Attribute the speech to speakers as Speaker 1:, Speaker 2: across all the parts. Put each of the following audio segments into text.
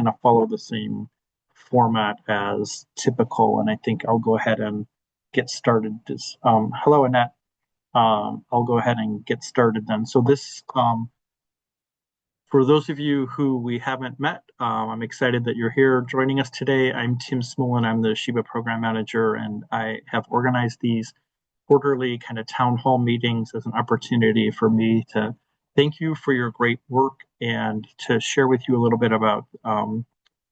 Speaker 1: kind of follow the same format as typical, and I think I'll go ahead and get started. Hello, Annette. I'll go ahead and get started then. So for those of you who we haven't met, I'm excited that you're here joining us today. I'm Tim Smolin. I'm the SHIBA program manager, and I have organized these quarterly kind of town hall meetings as an opportunity for me to thank you for your great work and to share with you a little bit about,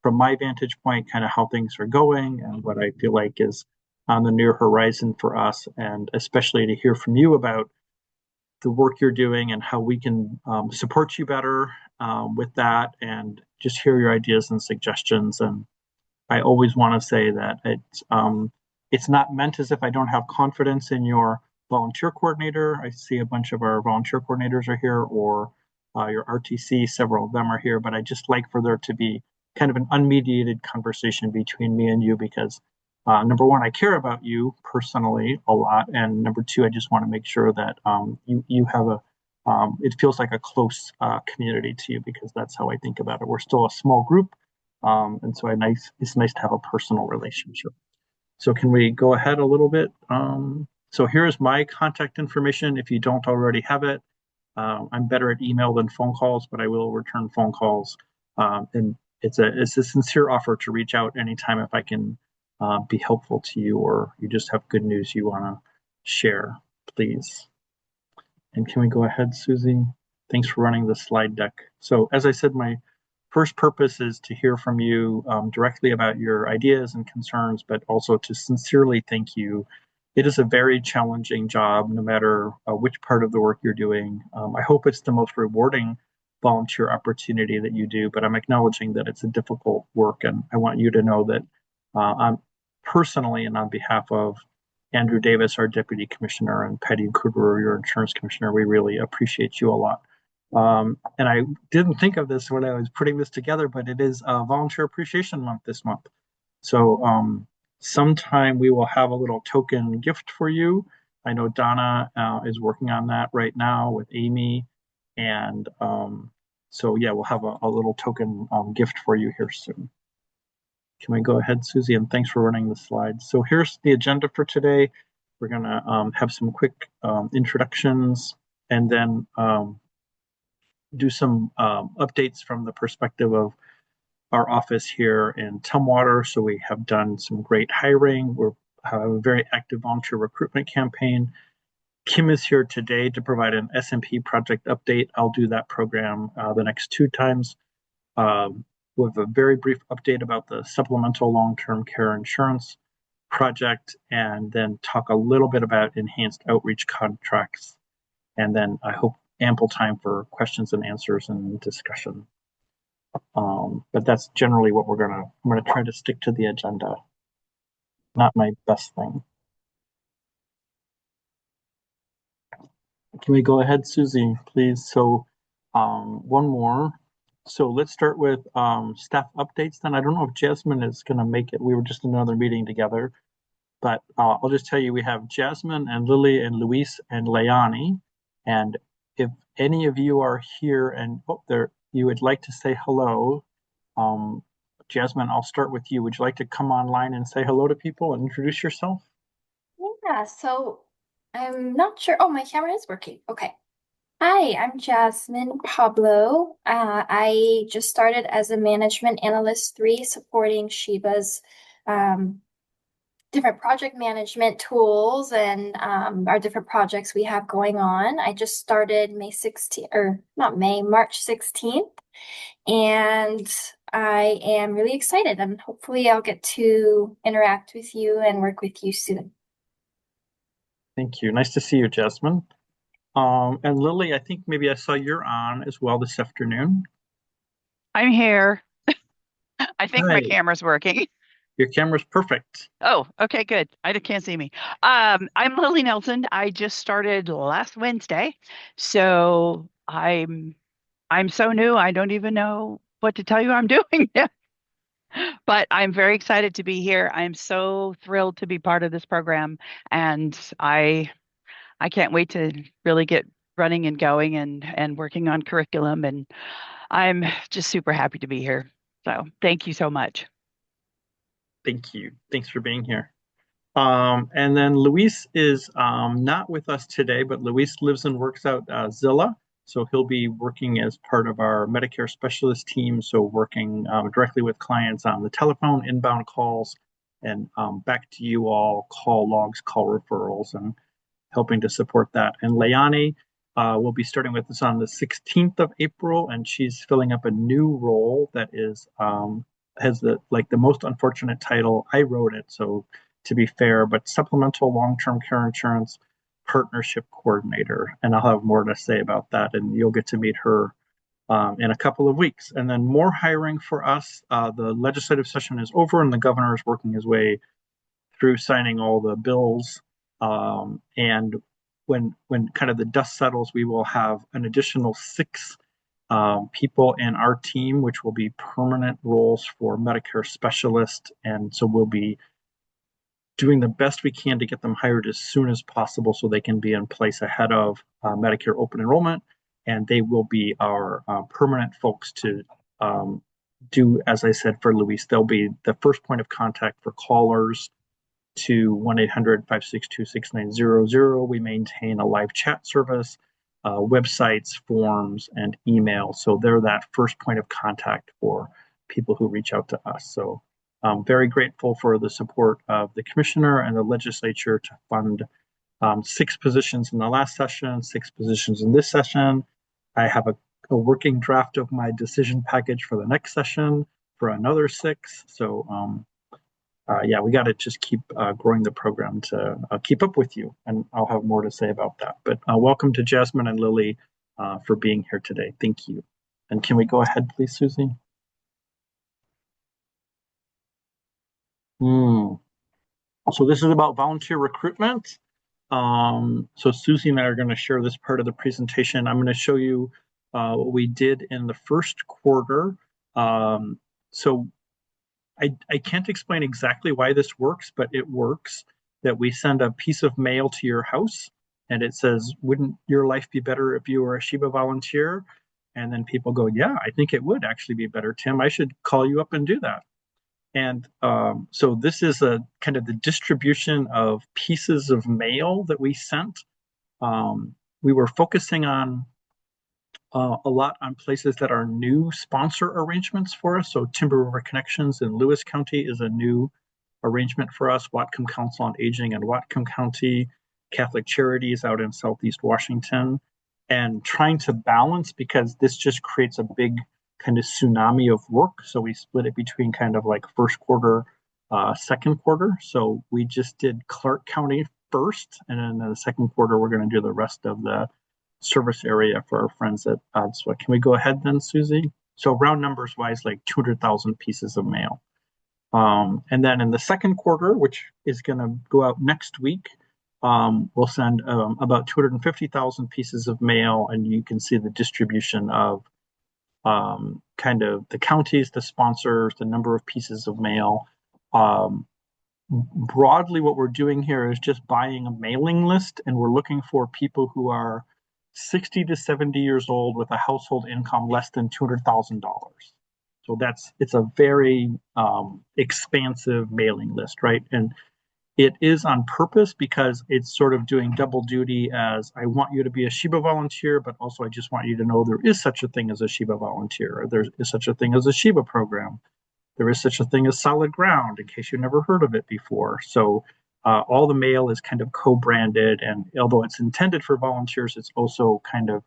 Speaker 1: from my vantage point, kind of how things are going and what I feel like is on the near horizon for us, and especially to hear from you about the work you're doing and how we can support you better with that, and just hear your ideas and suggestions. And I always want to say that it's not meant as if I don't have confidence in your volunteer coordinator. I see a bunch of our volunteer coordinators are here, or your RTC, several of them are here, but I just like for there to be kind of an unmediated conversation between me and you, because number one, I care about you personally a lot, and number two, I just want to make sure that you have it feels like a close community to you, because that's how I think about it. We're still a small group, and so it's nice to have a personal relationship. So can we go ahead a little bit? So here's my contact information if you don't already have it. I'm better at email than phone calls, but I will return phone calls. And it's a sincere offer to reach out anytime if I can be helpful to you, or you just have good news you want to share, please. And can we go ahead, Susie? Thanks for running the slide deck. So as I said, my first purpose is to hear from you directly about your ideas and concerns, but also to sincerely thank you. It is a very challenging job, no matter which part of the work you're doing. I hope it's the most rewarding volunteer opportunity that you do, but I'm acknowledging that it's a difficult work, and I want you to know that I'm personally, and on behalf of Andrew Davis, our deputy commissioner, and Patty Kruger, your insurance commissioner, we really appreciate you a lot. And I didn't think of this when I was putting this together, but it is Volunteer Appreciation Month this month. So sometime we will have a little token gift for you. I know Donna is working on that right now with Amy. And so, yeah, we'll have a little token gift for you here soon. Can we go ahead, Susie? And thanks for running the slides. So here's the agenda for today. We're going to have some quick introductions, and then do some updates from the perspective of our office here in Tumwater. So we have done some great hiring. We have a very active volunteer recruitment campaign. Kim is here today to provide an SMP project update. I'll do that program the next two times. With a very brief update about the supplemental long-term care insurance project, and then talk a little bit about enhanced outreach contracts. And then I hope ample time for questions and answers and discussion. But that's generally what I'm gonna try to stick to the agenda. Not my best thing. Can we go ahead, Susie, please? So one more. So let's start with staff updates then. I don't know if Jasmine is going to make it. We were just in another meeting together, but I'll just tell you, we have Jasmine and Lily and Luis and Leani. And if any of you are here and you would like to say hello, Jasmine, I'll start with you. Would you like to come online and say hello to people and introduce yourself?
Speaker 2: Yeah, so I'm not sure. Oh, my camera is working. Okay. Hi, I'm Jasmine Pablo. I just started as a management analyst 3, supporting SHIBA's different project management tools and our different projects we have going on. I just started May 16th, or not May, March 16th. And I am really excited, and hopefully I'll get to interact with you and work with you soon.
Speaker 1: Thank you. Nice to see you, Jasmine. And Lily, I think maybe I saw you're on as well this afternoon.
Speaker 3: I'm here. I think my
Speaker 1: Hi.
Speaker 3: camera's working.
Speaker 1: Your camera's perfect.
Speaker 3: Oh, okay, good. I can't see me. I'm Lily Nelson. I just started last Wednesday, so I'm so new. I don't even know what to tell you I'm doing yet. But I'm very excited to be here. I'm so thrilled to be part of this program, and I can't wait to really get running and going and working on curriculum, and I'm just super happy to be here. So thank you so much.
Speaker 1: Thank you. Thanks for being here. And then Luis is not with us today, but Luis lives and works out Zilla. So he'll be working as part of our Medicare specialist team. So working directly with clients on the telephone, inbound calls, and back to you all, call logs, call referrals, and helping to support that. And Leani will be starting with us on the 16th of April, and she's filling up a new role that is has the most unfortunate title. I wrote it, so to be fair, but supplemental long-term care insurance partnership coordinator, and I'll have more to say about that, and you'll get to meet her in a couple of weeks. And then more hiring for us. The legislative session is over, and the governor is working his way through signing all the bills. And when kind of the dust settles, we will have an additional 6 people in our team, which will be permanent roles for Medicare specialists. And so we'll be doing the best we can to get them hired as soon as possible so they can be in place ahead of Medicare open enrollment. And they will be our permanent folks to do, as I said, for Luis, they'll be the first point of contact for callers to 1-800-562-6900. We maintain a live chat service, websites, forms, and email. So they're that first point of contact for people who reach out to us. So I'm very grateful for the support of the commissioner and the legislature to fund 6 positions in the last session, 6 positions in this session. I have a working draft of my decision package for the next session for another 6. So yeah, we got to just keep growing the program to keep up with you. And I'll have more to say about that. But welcome to Jasmine and Lily for being here today. Thank you. And can we go ahead, please, Susie? So this is about volunteer recruitment. So Susie and I are going to share this part of the presentation. I'm going to show you what we did in the first quarter. So I can't explain exactly why this works, but it works that we send a piece of mail to your house and it says, wouldn't your life be better if you were a SHIBA volunteer? And then people go, yeah, I think it would actually be better, Tim. I should call you up and do that. And so this is a kind of the distribution of pieces of mail that we sent. We were focusing on a lot on places that are new sponsor arrangements for us. So Timber River Connections in Lewis County is a new arrangement for us. Whatcom Council on Aging in Whatcom County, Catholic Charities out in Southeast Washington, and trying to balance because this just creates a big kind of tsunami of work. So we split it between kind of like first quarter, second quarter. So we just did Clark County first, and then in the second quarter, we're going to do the rest of the service area for our friends at Odswa. Can we go ahead then, Susie? So round numbers wise, like 200,000 pieces of mail. And then in the second quarter, which is going to go out next week, we'll send about 250,000 pieces of mail, and you can see the distribution of kind of the counties, the sponsors, the number of pieces of mail. Broadly, what we're doing here is just buying a mailing list, and we're looking for people who are 60 to 70 years old with a household income less than $200,000. So it's a very expansive mailing list, right? And it is on purpose because it's sort of doing double duty as I want you to be a SHIBA volunteer, but also I just want you to know there is such a thing as a SHIBA volunteer. There is such a thing as a SHIBA program. There is such a thing as Solid Ground, in case you've never heard of it before. So all the mail is kind of co-branded, and although it's intended for volunteers, it's also kind of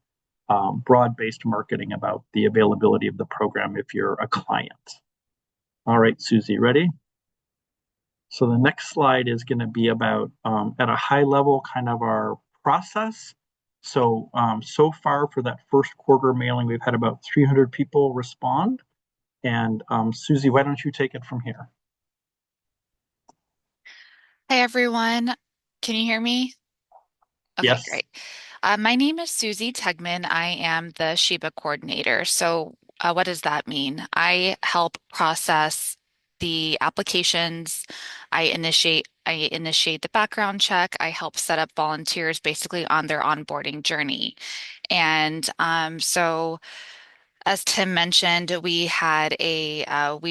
Speaker 1: broad-based marketing about the availability of the program if you're a client. All right, Susie, ready? So the next slide is going to be about, at a high level, kind of our process. So, so far for that first quarter mailing, we've had about 300 people respond. And Susie, why don't you take it from here?
Speaker 4: Hi, everyone. Can you hear me? Okay,
Speaker 1: Yes.
Speaker 4: great. My name is Susie Tegman. I am the SHIBA coordinator. So, what does that mean? I help process the applications. I initiate the background check. I help set up volunteers basically on their onboarding journey. And so As Tim mentioned, we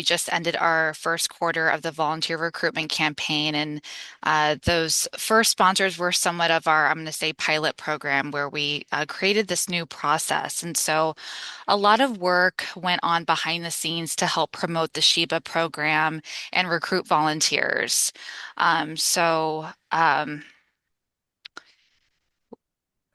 Speaker 4: just ended our first quarter of the volunteer recruitment campaign, and those first sponsors were somewhat of our, I'm going to say, pilot program where we created this new process. And so a lot of work went on behind the scenes to help promote the SHIBA program and recruit volunteers.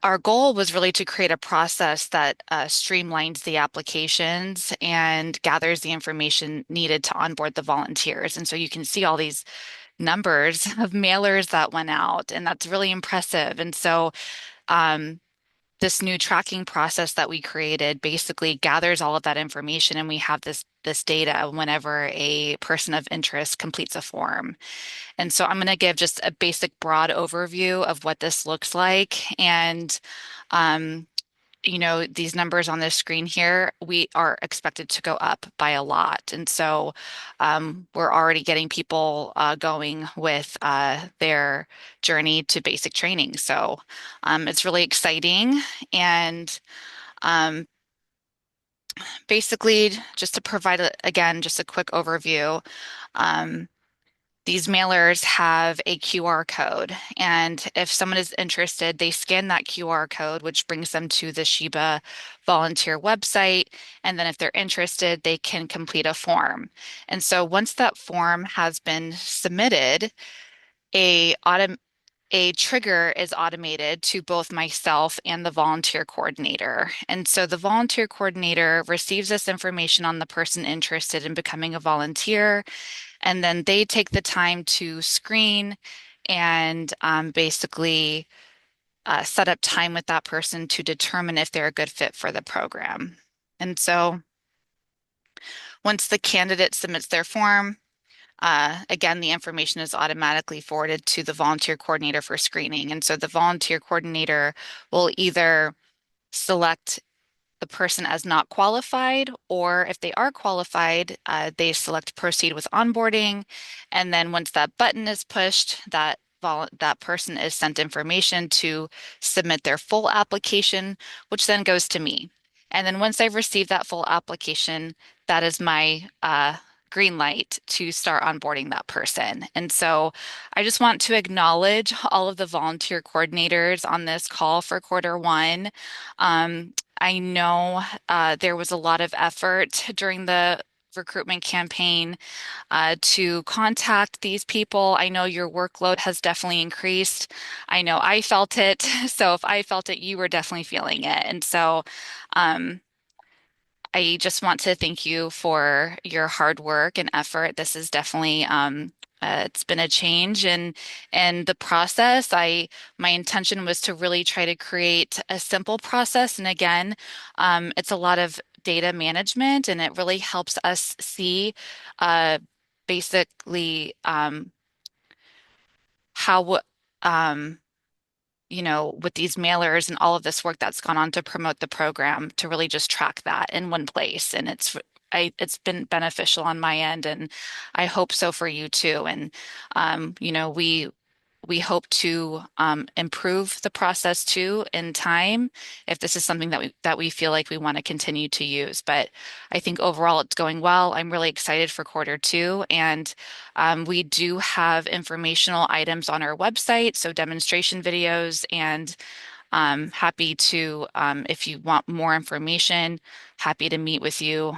Speaker 4: Our goal was really to create a process that streamlines the applications and gathers the information needed to onboard the volunteers. And so you can see all these numbers of mailers that went out, and that's really impressive. And so um, this new tracking process that we created basically gathers all of that information, and we have this data whenever a person of interest completes a form. And so I'm going to give just a basic broad overview of what this looks like. And um, these numbers on this screen here, we are expected to go up by a lot. And so we're already getting people going with their journey to basic training. So it's really exciting. And um, basically, just to provide, again, just a quick overview, um, these mailers have a QR code, and if someone is interested, they scan that QR code, which brings them to the SHIBA volunteer website. And then if they're interested, they can complete a form. And so once that form has been submitted, a autom a trigger is automated to both myself and the volunteer coordinator. And so the volunteer coordinator receives this information on the person interested in becoming a volunteer, and then they take the time to screen and basically set up time with that person to determine if they're a good fit for the program. And so once the candidate submits their form, again, the information is automatically forwarded to the volunteer coordinator for screening. And so the volunteer coordinator will either select the person as not qualified, or if they are qualified, they select proceed with onboarding. And then once that button is pushed, that person is sent information to submit their full application, which then goes to me. And then once I've received that full application, that is my green light to start onboarding that person. And so I just want to acknowledge all of the volunteer coordinators on this call for quarter one. I know there was a lot of effort during the recruitment campaign to contact these people. I know your workload has definitely increased. I know I felt it. So if I felt it, you were definitely feeling it. And so um, I just want to thank you for your hard work and effort. This is definitely it's been a change in the process. My intention was to really try to create a simple process. And again, it's a lot of data management, and it really helps us see uh, basically how um, with these mailers and all of this work that's gone on to promote the program, to really just track that in one place. And it's been beneficial on my end, and I hope so for you too. And we hope to improve the process too in time if this is something that we feel like we want to continue to use. But I think overall it's going well. I'm really excited for quarter two, and we do have informational items on our website, so demonstration videos, and happy to, if you want more information, happy to meet with you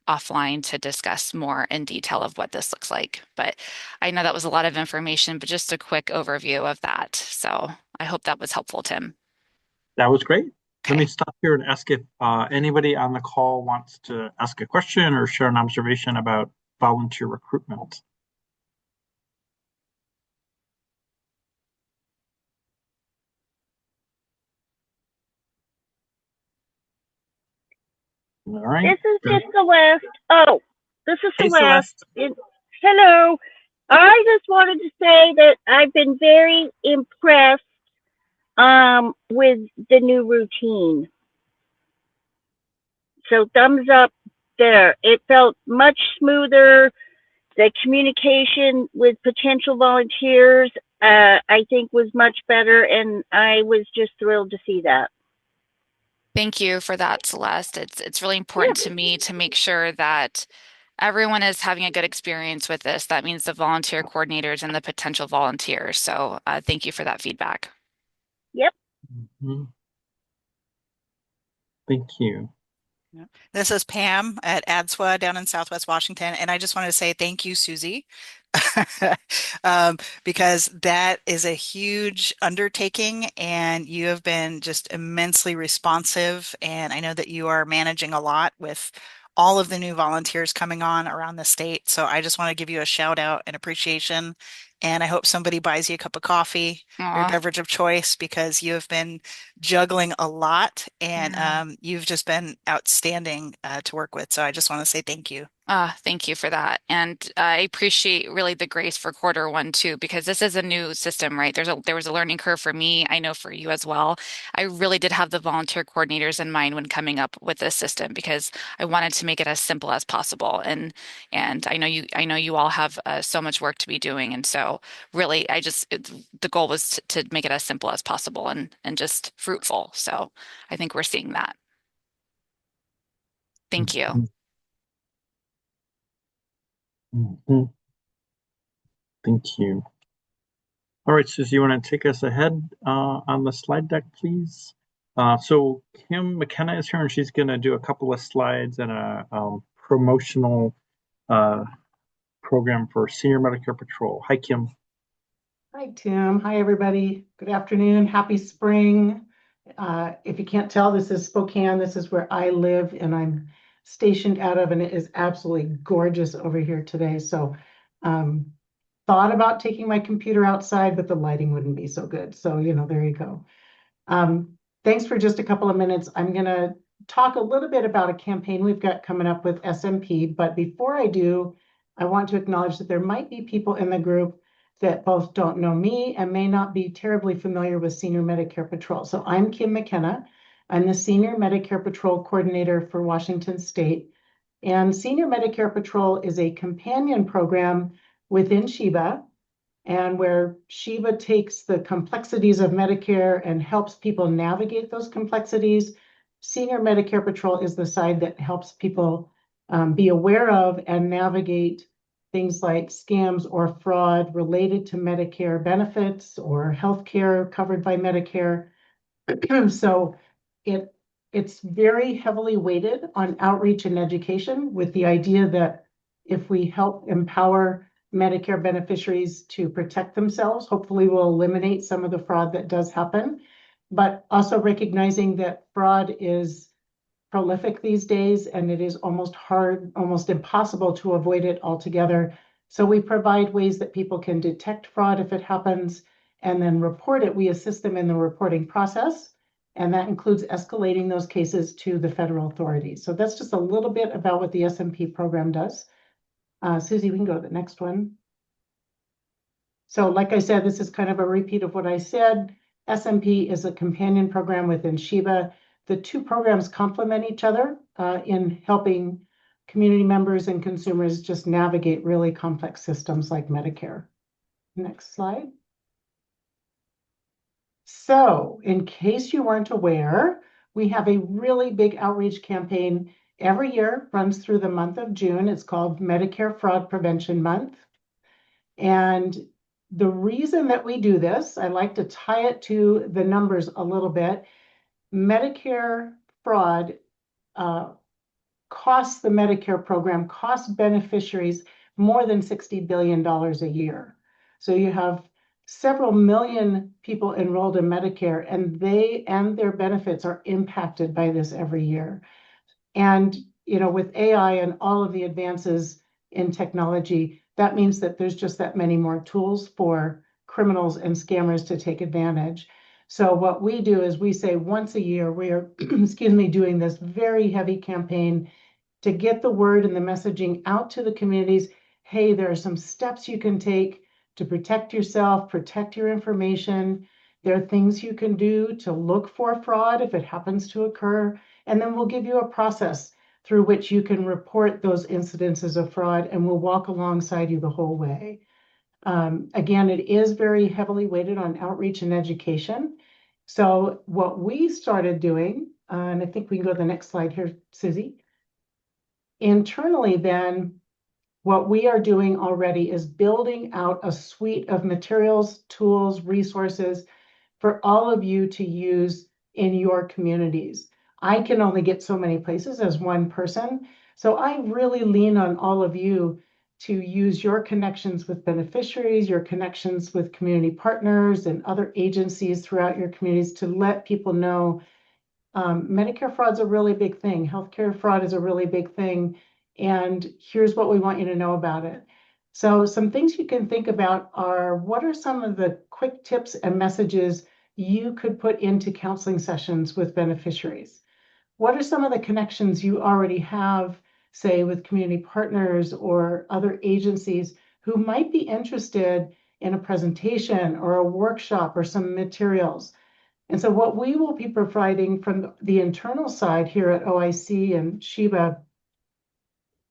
Speaker 4: offline to discuss more in detail of what this looks like. But I know that was a lot of information, but just a quick overview of that. So I hope that was helpful, Tim.
Speaker 1: That was great. Let me
Speaker 4: Okay.
Speaker 1: stop here and ask if anybody on the call wants to ask a question or share an observation about volunteer recruitment. All right.
Speaker 5: This is just Celeste. Oh, this is
Speaker 1: Hey,
Speaker 5: Celeste.
Speaker 1: Celeste.
Speaker 5: Hello. I just wanted to say that I've been very impressed with the new routine. So thumbs up there. It felt much smoother. The communication with potential volunteers, I think, was much better, and I was just thrilled to see that.
Speaker 4: Thank you for that, Celeste. It's really
Speaker 5: Yeah.
Speaker 4: important to me to make sure that everyone is having a good experience with this. That means the volunteer coordinators and the potential volunteers. So thank you for that feedback.
Speaker 5: Yep.
Speaker 1: Mhm. Thank you.
Speaker 6: Yeah. This is Pam at ADSWA down in Southwest Washington, and I just wanted to say thank you, Susie, because that is a huge undertaking, and you have been just immensely responsive. And I know that you are managing a lot with all of the new volunteers coming on around the state. So I just want to give you a shout out and appreciation. And I hope somebody buys you a cup of coffee, your
Speaker 4: Aw,
Speaker 6: beverage of choice, because you have been juggling a lot, and
Speaker 4: yeah.
Speaker 6: you've just been outstanding to work with. So I just want to say thank you.
Speaker 4: Thank you for that. And I appreciate really the grace for quarter one too, because this is a new system, right? There was a learning curve for me. I know for you as well. I really did have the volunteer coordinators in mind when coming up with this system because I wanted to make it as simple as possible. And I know you all have so much work to be doing. And so really, the goal was to make it as simple as possible and just fruitful. So I think we're seeing that. Thank you.
Speaker 1: Mhm. Thank you. All right, Susie, you want to take us ahead on the slide deck, please? So Kim McKenna is here, and she's going to do a couple of slides and a promotional uh, program for Senior Medicare Patrol. Hi, Kim.
Speaker 7: Hi, Tim. Hi, everybody. Good afternoon. Happy spring. If you can't tell, this is Spokane. This is where I live and I'm stationed out of, and it is absolutely gorgeous over here today. So, thought about taking my computer outside, but the lighting wouldn't be so good. So, there you go. Thanks for just a couple of minutes. I'm going to talk a little bit about a campaign we've got coming up with SMP. But before I do, I want to acknowledge that there might be people in the group that both don't know me and may not be terribly familiar with Senior Medicare Patrol. So I'm Kim McKenna. I'm the Senior Medicare Patrol Coordinator for Washington State. And Senior Medicare Patrol is a companion program within SHIBA, and where SHIBA takes the complexities of Medicare and helps people navigate those complexities. Senior Medicare Patrol is the side that helps people be aware of and navigate things like scams or fraud related to Medicare benefits or healthcare covered by Medicare. So it's very heavily weighted on outreach and education, with the idea that if we help empower Medicare beneficiaries to protect themselves, hopefully we'll eliminate some of the fraud that does happen, but also recognizing that fraud is prolific these days and it is almost impossible to avoid it altogether. So we provide ways that people can detect fraud if it happens and then report it. We assist them in the reporting process, and that includes escalating those cases to the federal authorities. So that's just a little bit about what the SMP program does. Susie, we can go to the next one. So like I said, this is kind of a repeat of what I said. SMP is a companion program within SHIBA. The two programs complement each other in helping community members and consumers just navigate really complex systems like Medicare. Next slide. So in case you weren't aware, we have a really big outreach campaign every year, runs through the month of June. It's called Medicare Fraud Prevention Month. And the reason that we do this, I like to tie it to the numbers a little bit. Medicare fraud costs the Medicare program, costs beneficiaries more than $60 billion a year. So you have several million people enrolled in Medicare, and they and their benefits are impacted by this every year. And with AI and all of the advances in technology, that means that there's just that many more tools for criminals and scammers to take advantage. So what we do is we say once a year, we're, doing this very heavy campaign to get the word and the messaging out to the communities. Hey, there are some steps you can take to protect yourself, protect your information. There are things you can do to look for fraud if it happens to occur. And then we'll give you a process through which you can report those incidences of fraud, and we'll walk alongside you the whole way. Again, it is very heavily weighted on outreach and education. So what we started doing And I think we can go to the next slide here, Susie. Internally, then, what we are doing already is building out a suite of materials, tools, resources for all of you to use in your communities. I can only get so many places as one person, so I really lean on all of you to use your connections with beneficiaries, your connections with community partners and other agencies throughout your communities to let people know Medicare fraud's a really big thing. Healthcare fraud is a really big thing. And here's what we want you to know about it. So some things you can think about are what are some of the quick tips and messages you could put into counseling sessions with beneficiaries? What are some of the connections you already have, say, with community partners or other agencies who might be interested in a presentation or a workshop or some materials? And so what we will be providing from the internal side here at OIC and SHIBA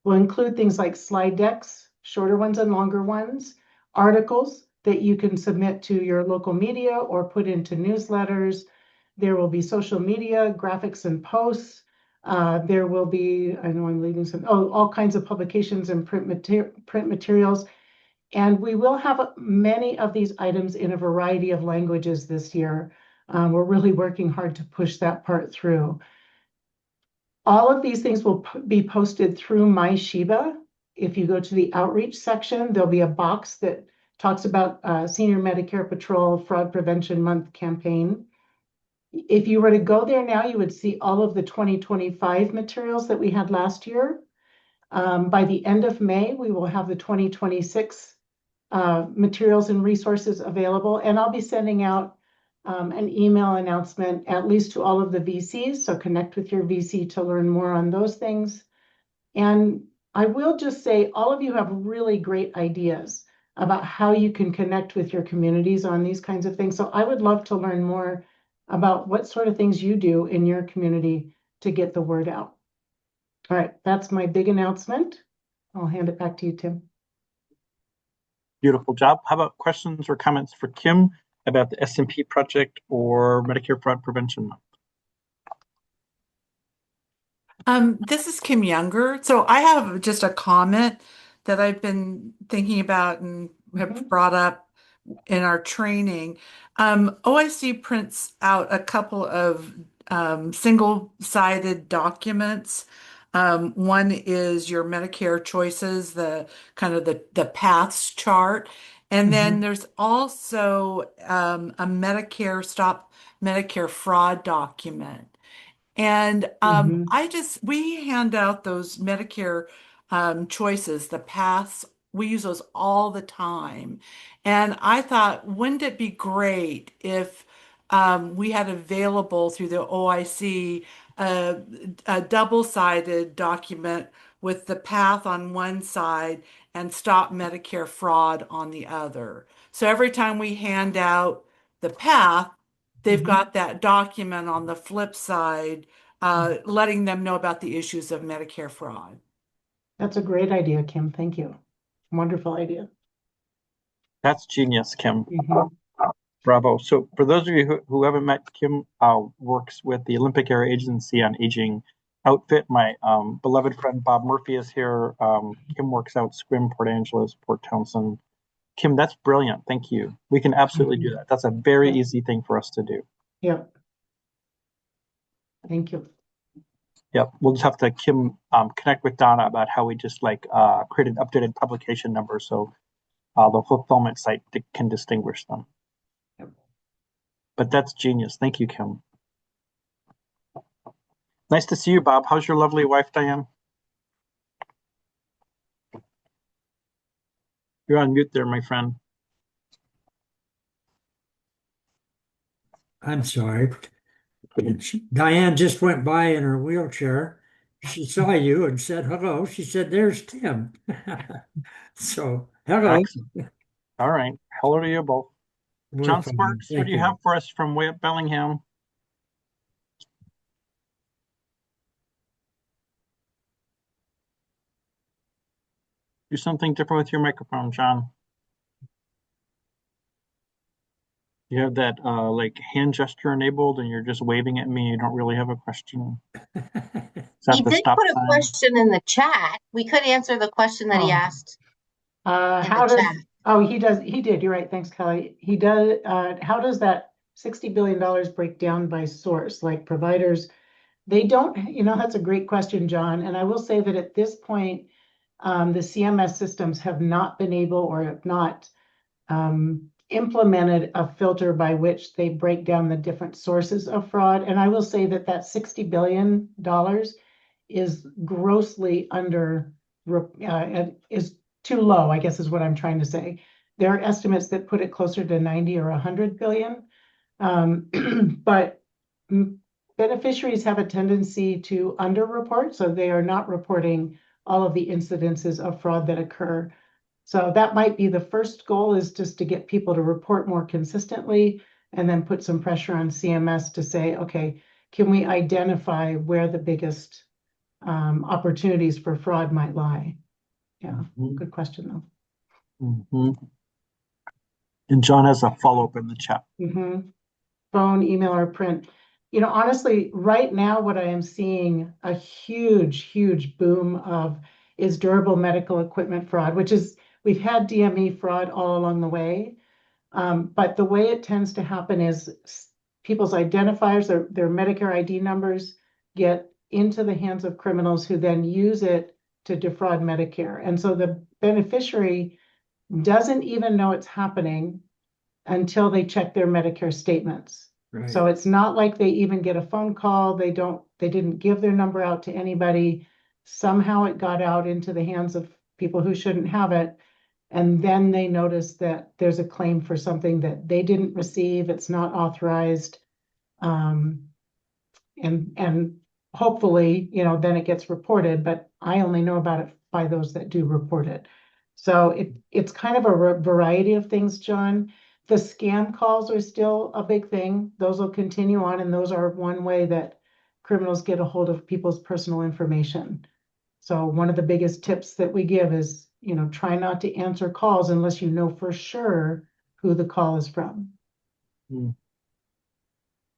Speaker 7: will include things like slide decks, shorter ones and longer ones, articles that you can submit to your local media or put into newsletters. There will be social media, graphics and posts. There will be, I know I'm leaving some, all kinds of publications and print materials. And we will have many of these items in a variety of languages this year. We're really working hard to push that part through. All of these things will be posted through My SHIBA. If you go to the outreach section, there'll be a box that talks about Senior Medicare Patrol Fraud Prevention Month campaign. If you were to go there now, you would see all of the 2025 materials that we had last year. By the end of May, we will have the 2026 materials and resources available. And I'll be sending out an email announcement, at least to all of the VCs. So connect with your VC to learn more on those things. And I will just say, all of you have really great ideas about how you can connect with your communities on these kinds of things. So I would love to learn more about what sort of things you do in your community to get the word out. All right, that's my big announcement. I'll hand it back to you, Tim.
Speaker 1: Beautiful job. How about questions or comments for Kim about the SMP project or Medicare Fraud Prevention Month?
Speaker 8: This is Kim Younger. So I have just a comment that I've been thinking about and have brought up in our training. OIC prints out a couple of single-sided documents. One is your Medicare choices, the kind of the paths chart. And then there's also a Medicare Stop Medicare Fraud document. And we hand out those Medicare choices, the paths. We use those all the time. And I thought, wouldn't it be great if we had available through the OIC a double-sided document with the path on one side and Stop Medicare Fraud on the other. So every time we hand out the path, they've got that document on the flip side, letting them know about the issues of Medicare fraud.
Speaker 7: That's a great idea, Kim. Thank you. Wonderful idea.
Speaker 1: That's genius, Kim. Bravo. So for those of you who haven't met, Kim works with the Olympic Area Agency on Aging outfit. My beloved friend Bob Murphy is here. Kim works out Squim, Port Angeles, Port Townsend. Kim, that's brilliant. Thank you. We can absolutely do that. That's a very easy thing for us to do.
Speaker 7: Yep. Thank you.
Speaker 1: Yep. We'll just have to, Kim, connect with Donna about how we just create an updated publication number so the fulfillment site can distinguish them.
Speaker 7: Yep.
Speaker 1: But that's genius. Thank you, Kim. Nice to see you, Bob. How's your lovely wife, Diane? You're on mute there, my friend.
Speaker 9: I'm sorry. Diane just went by in her wheelchair. She saw you and said hello. She said, "There's Tim." So, hello.
Speaker 1: Excellent. All right. Hello to you both.
Speaker 9: We're
Speaker 1: John
Speaker 9: fine.
Speaker 1: Sparks, what
Speaker 9: Thank
Speaker 1: do you have for us from way up Bellingham? Do something different with your microphone, John. You have that like hand gesture enabled and you're just waving at me. You don't really have a question. Is
Speaker 10: He
Speaker 1: that the
Speaker 10: did
Speaker 1: stop
Speaker 10: put a
Speaker 1: sign?
Speaker 10: question in the chat. We could answer the question that he
Speaker 7: Oh,
Speaker 10: asked in the
Speaker 7: how
Speaker 10: chat.
Speaker 7: does, oh, he did, you're right, thanks, Kelly. He does, how does that $60 billion break down by source, like providers? They don't, that's a great question, John. And I will say that at this point, the CMS systems have not been able or have not implemented a filter by which they break down the different sources of fraud. And I will say that that $60 billion is grossly under, is too low, I guess is what I'm trying to say. There are estimates that put it closer to 90 or 100 billion. But beneficiaries have a tendency to underreport, so they are not reporting all of the incidences of fraud that occur. So that might be the first goal, is just to get people to report more consistently and then put some pressure on CMS to say, okay, can we identify where the biggest opportunities for fraud might lie? Yeah, good question though.
Speaker 1: Mm-hmm. And John has a follow-up in the chat.
Speaker 7: Phone, email, or print. Honestly, right now, what I am seeing a huge boom of is durable medical equipment fraud, which is, we've had DME fraud all along the way. But the way it tends to happen is people's identifiers, their Medicare ID numbers, get into the hands of criminals who then use it to defraud Medicare. And so the beneficiary doesn't even know it's happening until they check their Medicare statements.
Speaker 9: Right.
Speaker 7: So it's not like they even get a phone call. They didn't give their number out to anybody. Somehow it got out into the hands of people who shouldn't have it. And then they notice that there's a claim for something that they didn't receive. It's not authorized. And hopefully, then it gets reported, but I only know about it by those that do report it. So it's kind of a variety of things, John. The scam calls are still a big thing. Those will continue on, and those are one way that criminals get a hold of people's personal information. So one of the biggest tips that we give is, try not to answer calls unless you know for sure who the call is from.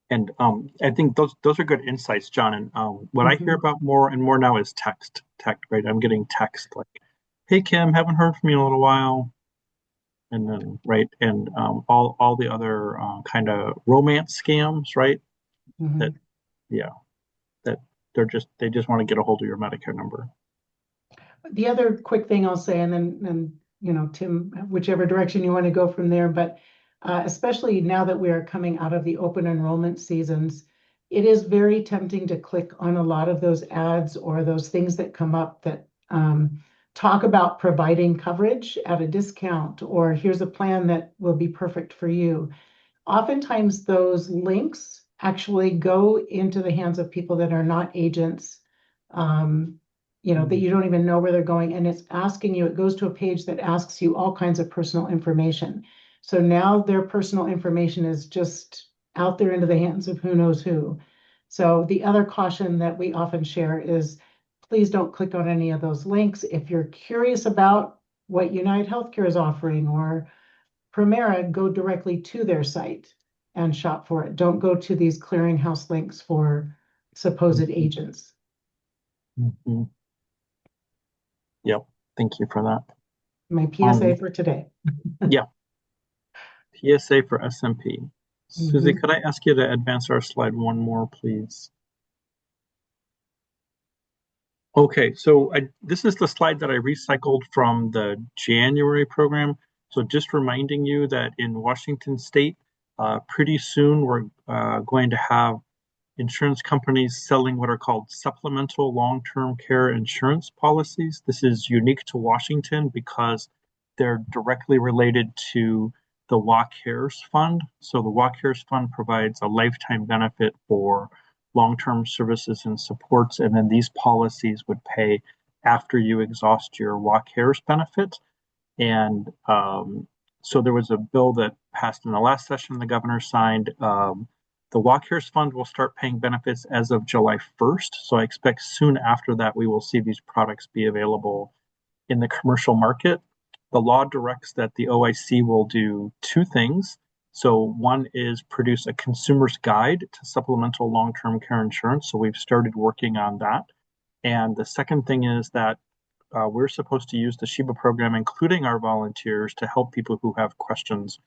Speaker 1: And I think those are good insights, John. And what I hear about more and more now is text, right? I'm getting text like, "Hey Kim, haven't heard from you in a little while," and then right, and all the other kind of romance scams, right? That that they just want to get a hold of your Medicare number.
Speaker 7: The other quick thing I'll say, and then Tim, whichever direction you want to go from there, but especially now that we are coming out of the open enrollment seasons, it is very tempting to click on a lot of those ads or those things that come up that talk about providing coverage at a discount, or here's a plan that will be perfect for you. Oftentimes those links actually go into the hands of people that are not agents, that you don't even know where they're going. And it's asking you, it goes to a page that asks you all kinds of personal information. So now their personal information is just out there into the hands of who knows who. So the other caution that we often share is, please don't click on any of those links. If you're curious about what United Healthcare is offering or Premera, go directly to their site and shop for it. Don't go to these clearinghouse links for supposed agents.
Speaker 1: Yep. Thank you for that.
Speaker 7: My PSA for today.
Speaker 1: Yeah. PSA for SMP. Susie, could I ask you to advance our slide one more, please? Okay, so this is the slide that I recycled from the January program. So just reminding you that in Washington State, pretty soon we're going to have insurance companies selling what are called supplemental long-term care insurance policies. This is unique to Washington because they're directly related to the WA Cares Fund. So the WA Cares Fund provides a lifetime benefit for long-term services and supports, and then these policies would pay after you exhaust your WA Cares benefit. And so there was a bill that passed in the last session the governor signed. The WA Cares Fund will start paying benefits as of July 1st. So I expect soon after that, we will see these products be available in the commercial market. The law directs that the OIC will do two things. So one is produce a consumer's guide to supplemental long-term care insurance. So we've started working on that. And the second thing is that we're supposed to use the SHIBA program, including our volunteers, to help people who have questions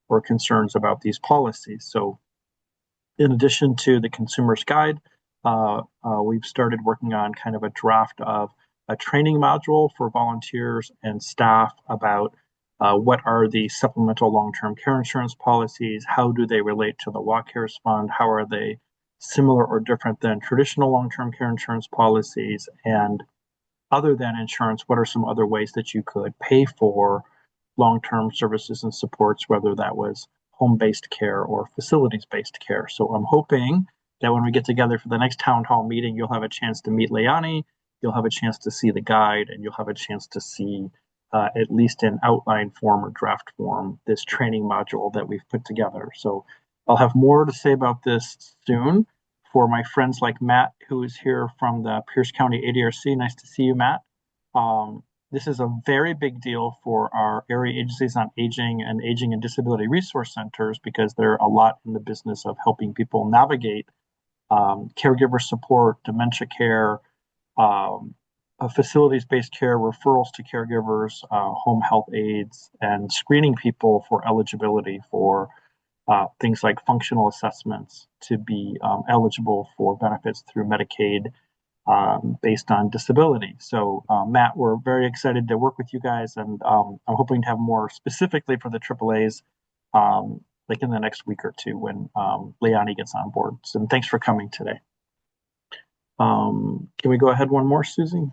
Speaker 1: or concerns about these policies. So in addition to the consumer's guide, we've started working on kind of a draft of a training module for volunteers and staff about what are the supplemental long-term care insurance policies, how do they relate to the WA Cares Fund, how are they similar or different than traditional long-term care insurance policies, and other than insurance, what are some other ways that you could pay for long-term services and supports, whether that was home-based care or facilities-based care. So I'm hoping that when we get together for the next town hall meeting, you'll have a chance to meet Leilani, you'll have a chance to see the guide, and you'll have a chance to see, at least in outline form or draft form, this training module that we've put together. So I'll have more to say about this soon. For my friends like Matt, who is here from the Pierce County ADRC, nice to see you, Matt. This is a very big deal for our area agencies on aging and aging and disability resource centers, because they're a lot in the business of helping people navigate caregiver support, dementia care, facilities-based care, referrals to caregivers, home health aides, and screening people for eligibility for things like functional assessments to be eligible for benefits through Medicaid based on disability. So Matt, we're very excited to work with you guys, and I'm hoping to have more specifically for the AAAs like in the next week or two when Leilani gets on board. So thanks for coming today. Can we go ahead one more, Susie?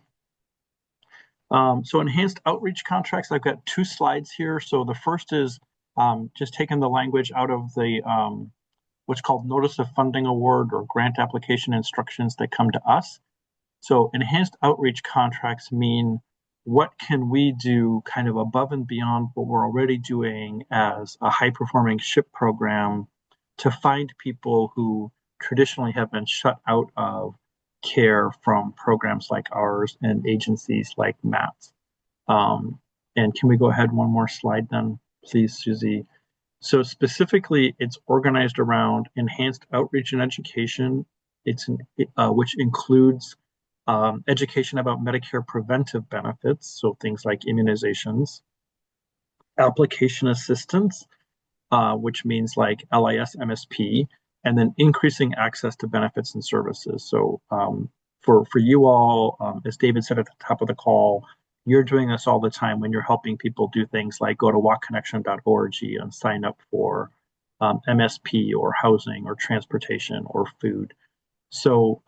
Speaker 1: So enhanced outreach contracts, I've got 2 slides here. So the first is just taking the language out of the what's called Notice of Funding Award or grant application instructions that come to us. So enhanced outreach contracts mean what can we do kind of above and beyond what we're already doing as a high-performing SHIP program to find people who traditionally have been shut out of care from programs like ours and agencies like Matt's. And can we go ahead one more slide then, please, Susie? So specifically, it's organized around enhanced outreach and education, which includes education about Medicare preventive benefits, so things like immunizations, application assistance, which means like LIS, MSP, and then increasing access to benefits and services. So for you all, as David said at the top of the call, you're doing this all the time when you're helping people do things like go to walkconnection.org and sign up for MSP or housing or transportation or food. So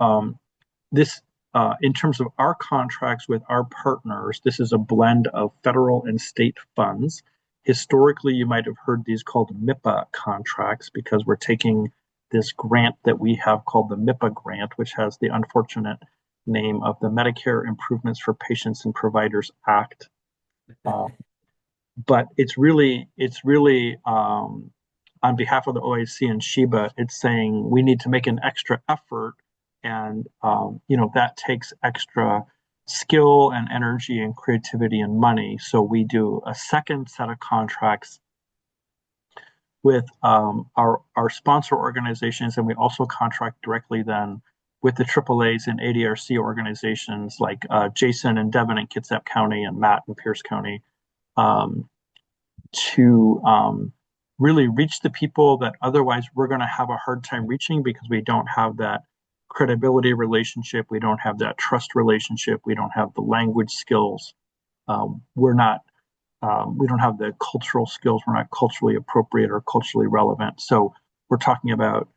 Speaker 1: this, in terms of our contracts with our partners, this is a blend of federal and state funds. Historically, you might have heard these called MIPA contracts because we're taking this grant that we have called the MIPA grant, which has the unfortunate name of the Medicare Improvements for Patients and Providers Act. But it's really on behalf of the OAC and SHIBA, it's saying we need to make an extra effort, and that takes extra skill and energy and creativity and money. So we do a second set of contracts with our sponsor organizations, and we also contract directly then with the AAAs and ADRC organizations like Jason and Devin in Kitsap County and Matt in Pierce County to really reach the people that otherwise we're going to have a hard time reaching because we don't have that credibility relationship, we don't have that trust relationship, we don't have the language skills, we don't have the cultural skills, we're not culturally appropriate or culturally relevant. So we're talking about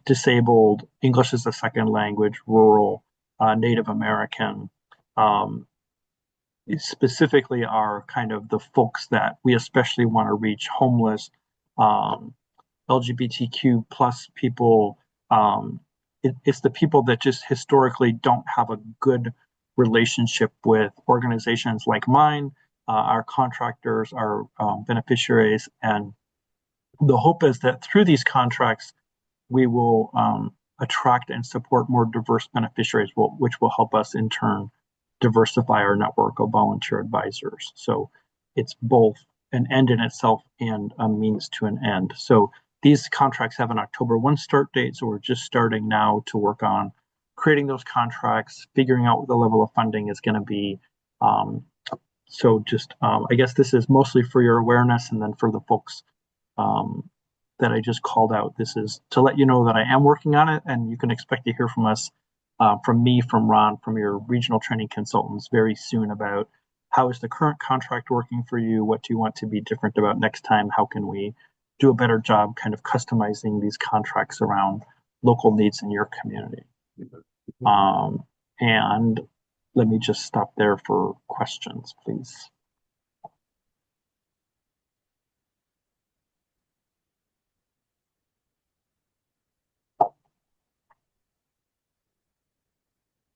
Speaker 1: disabled, English as a second language, rural, Native American, specifically are kind of the folks that we especially want to reach, homeless, LGBTQ plus people. It's the people that just historically don't have a good relationship with organizations like mine, our contractors, our beneficiaries. And the hope is that through these contracts, we will attract and support more diverse beneficiaries, which will help us in turn diversify our network of volunteer advisors. So it's both an end in itself and a means to an end. So these contracts have an October 1 start date, so we're just starting now to work on creating those contracts, figuring out what the level of funding is going to be. I guess this is mostly for your awareness, and then for the folks that I just called out, this is to let you know that I am working on it, and you can expect to hear from us, from me, from Ron, from your regional training consultants very soon about how is the current contract working for you? What do you want to be different about next time? How can we do a better job kind of customizing these contracts around local needs in your community? And let me just stop there for questions, please.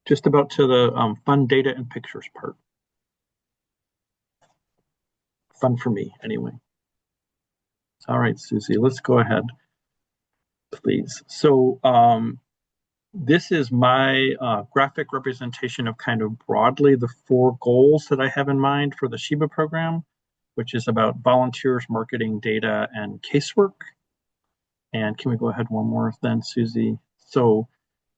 Speaker 1: Just about to the fun data and pictures part. Fun for me, anyway. All right, Susie, let's go ahead, please. So this is my graphic representation of kind of broadly the 4 goals that I have in mind for the SHIBA program, which is about volunteers, marketing, data, and casework. And can we go ahead one more then, Susie? So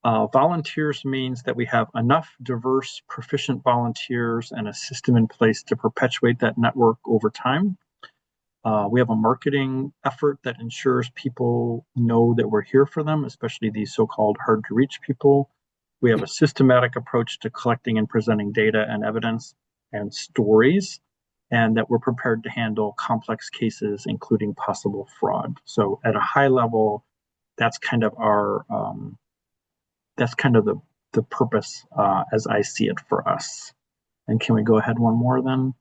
Speaker 1: volunteers means that we have enough diverse, proficient volunteers and a system in place to perpetuate that network over time. We have a marketing effort that ensures people know that we're here for them, especially these so-called hard-to-reach people. We have a systematic approach to collecting and presenting data and evidence and stories, and that we're prepared to handle complex cases, including possible fraud. So at a high level, that's kind of our the purpose as I see it for us. And can we go ahead one more then?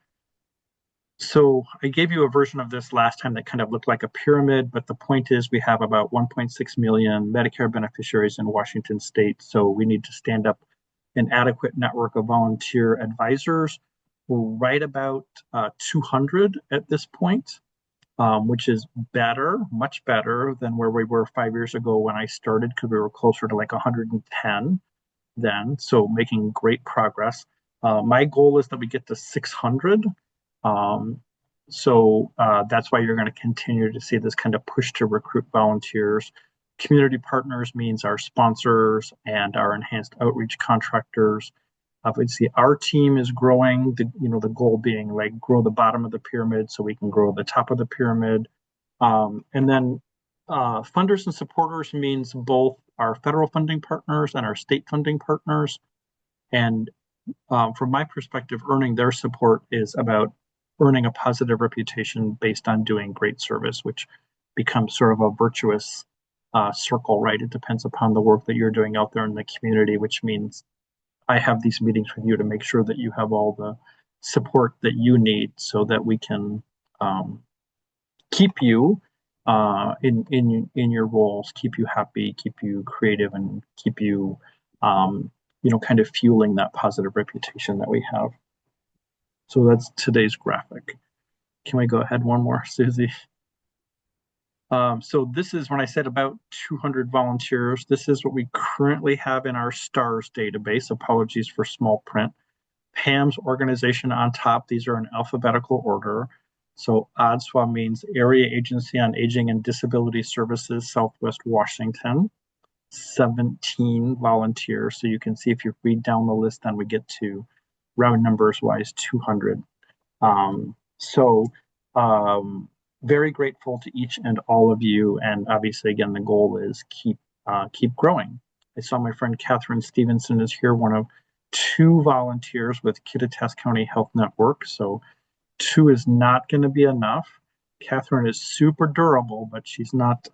Speaker 1: So I gave you a version of this last time that kind of looked like a pyramid, but the point is we have about 1.6 million Medicare beneficiaries in Washington state. So we need to stand up an adequate network of volunteer advisors. We're right about 200 at this point, which is better, much better than where we were 5 years ago when I started, because we were closer to like 110 then. So making great progress. My goal is that we get to 600. That's why you're going to continue to see this kind of push to recruit volunteers. Community partners means our sponsors and our enhanced outreach contractors. Obviously, our team is growing, the goal being like grow the bottom of the pyramid so we can grow the top of the pyramid. And then funders and supporters means both our federal funding partners and our state funding partners. And from my perspective, earning their support is about earning a positive reputation based on doing great service, which becomes sort of a virtuous circle, right? It depends upon the work that you're doing out there in the community, which means I have these meetings with you to make sure that you have all the support that you need so that we can keep you in your roles, keep you happy, keep you creative, and keep you kind of fueling that positive reputation that we have. So that's today's graphic. Can we go ahead one more, Susie? So this is when I said about 200 volunteers. This is what we currently have in our STARS database. Apologies for small print. Pam's organization on top. These are in alphabetical order. So ADSWA means Area Agency on Aging and Disability Services, Southwest Washington. 17 volunteers. So you can see if you read down the list, then we get to round numbers wise 200. Very grateful to each and all of you. And obviously, again, the goal is keep growing. I saw my friend Catherine Stevenson is here, one of 2 volunteers with Kittitas County Health Network. So 2 is not going to be enough. Catherine is super durable, but she's not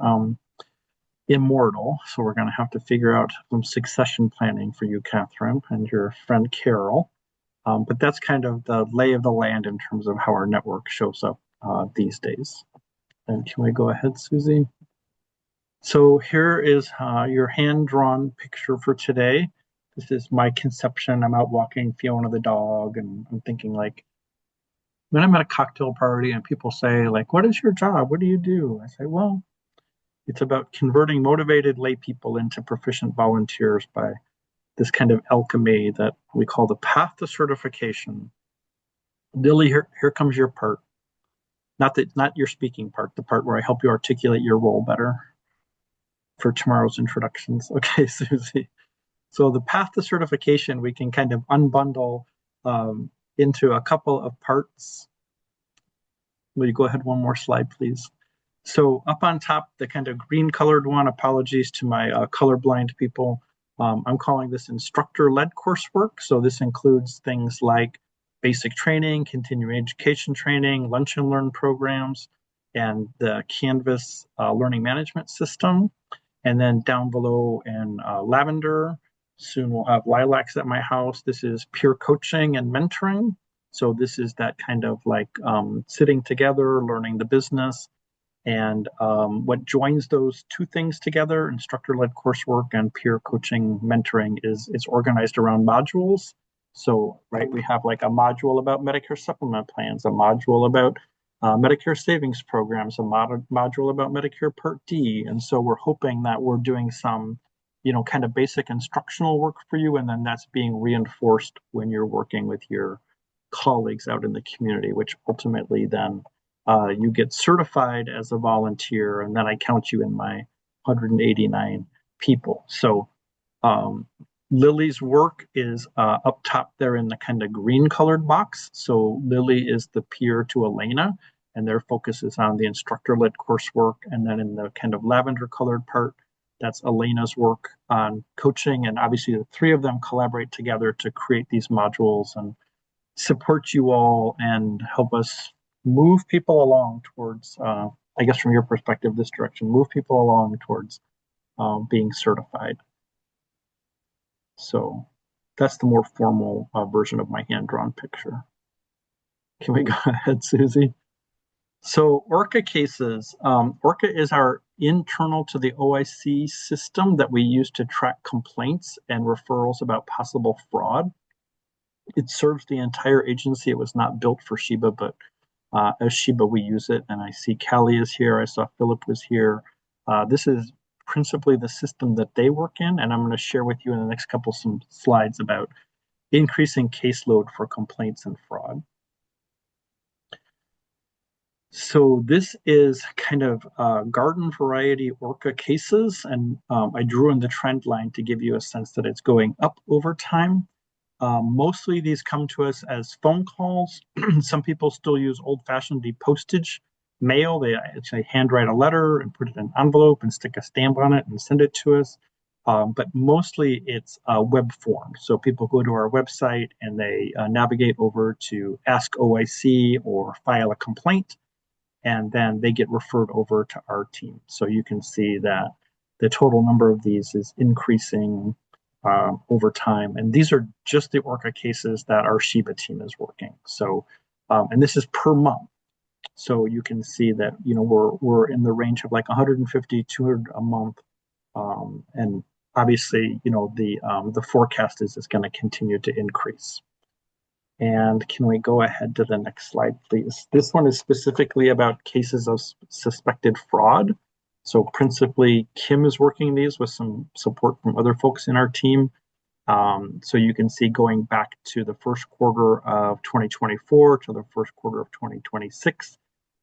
Speaker 1: immortal. So we're going to have to figure out some succession planning for you, Catherine, and your friend Carol. But that's kind of the lay of the land in terms of how our network shows up these days. And can we go ahead, Susie? So here is your hand-drawn picture for today. This is my conception. I'm out walking Fiona the dog, and I'm thinking like, when I'm at a cocktail party and people say like, what is your job? What do you do? I say, well, it's about converting motivated lay people into proficient volunteers by this kind of alchemy that we call the path to certification. Lily, here comes your part. not your speaking part, the part where I help you articulate your role better for tomorrow's introductions. Okay, Susie. So the path to certification, we can kind of unbundle into a couple of parts. Will you go ahead one more slide, please? So up on top, the kind of green colored one, apologies to my colorblind people. I'm calling this instructor-led coursework. So this includes things like basic training, continuing education training, lunch and learn programs, and the Canvas learning management system. And then down below in lavender, soon we'll have lilacs at my house. This is peer coaching and mentoring. So this is that kind of like sitting together, learning the business. And what joins those two things together, instructor-led coursework and peer coaching mentoring, is organized around modules. So, right, we have like a module about Medicare supplement plans, a module about Medicare savings programs, a module about Medicare Part D. And so we're hoping that we're doing some, kind of basic instructional work for you, and then that's being reinforced when you're working with your colleagues out in the community, which ultimately then you get certified as a volunteer, and then I count you in my 189 people. So Lily's work is up top there in the kind of green colored box. So Lily is the peer to Elena, and their focus is on the instructor-led coursework. And then in the kind of lavender colored part, that's Elena's work on coaching. And obviously the three of them collaborate together to create these modules and support you all and help us move people along towards, I guess from your perspective, this direction, move people along towards being certified. So that's the more formal version of my hand-drawn picture. Can we go ahead, Susie? So ORCA cases. ORCA is our internal to the OIC system that we use to track complaints and referrals about possible fraud. It serves the entire agency. It was not built for SHIBA, but as SHIBA, we use it. And I see Callie is here. I saw Philip was here. This is principally the system that they work in. And I'm going to share with you in the next couple some slides about increasing caseload for complaints and fraud. So this is kind of garden variety ORCA cases. And I drew in the trend line to give you a sense that it's going up over time. Mostly these come to us as phone calls. Some people still use old-fashioned postage mail. They actually handwrite a letter and put it in an envelope and stick a stamp on it and send it to us. But mostly it's web form. So people go to our website and they navigate over to Ask OIC or file a complaint, and then they get referred over to our team. So you can see that the total number of these is increasing over time. And these are just the ORCA cases that our SHIBA team is working. So, and this is per month. So you can see that, we're in the range of like 150, 200 a month. And obviously, the forecast is going to continue to increase. And can we go ahead to the next slide, please? This one is specifically about cases of suspected fraud. So principally, Kim is working these with some support from other folks in our team. So you can see going back to the first quarter of 2024 to the first quarter of 2026,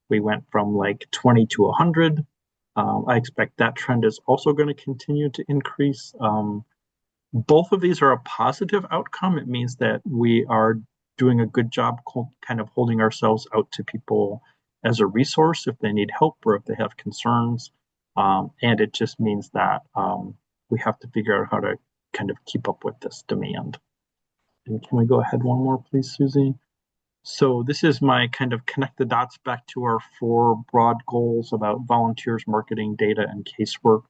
Speaker 1: we went from like 20 to 100. I expect that trend is also going to continue to increase. Both of these are a positive outcome. It means that we are doing a good job kind of holding ourselves out to people as a resource if they need help or if they have concerns. And it just means that we have to figure out how to kind of keep up with this demand. And can we go ahead one more, please, Susie? So this is my kind of connect the dots back to our 4 broad goals about volunteers, marketing, data, and casework.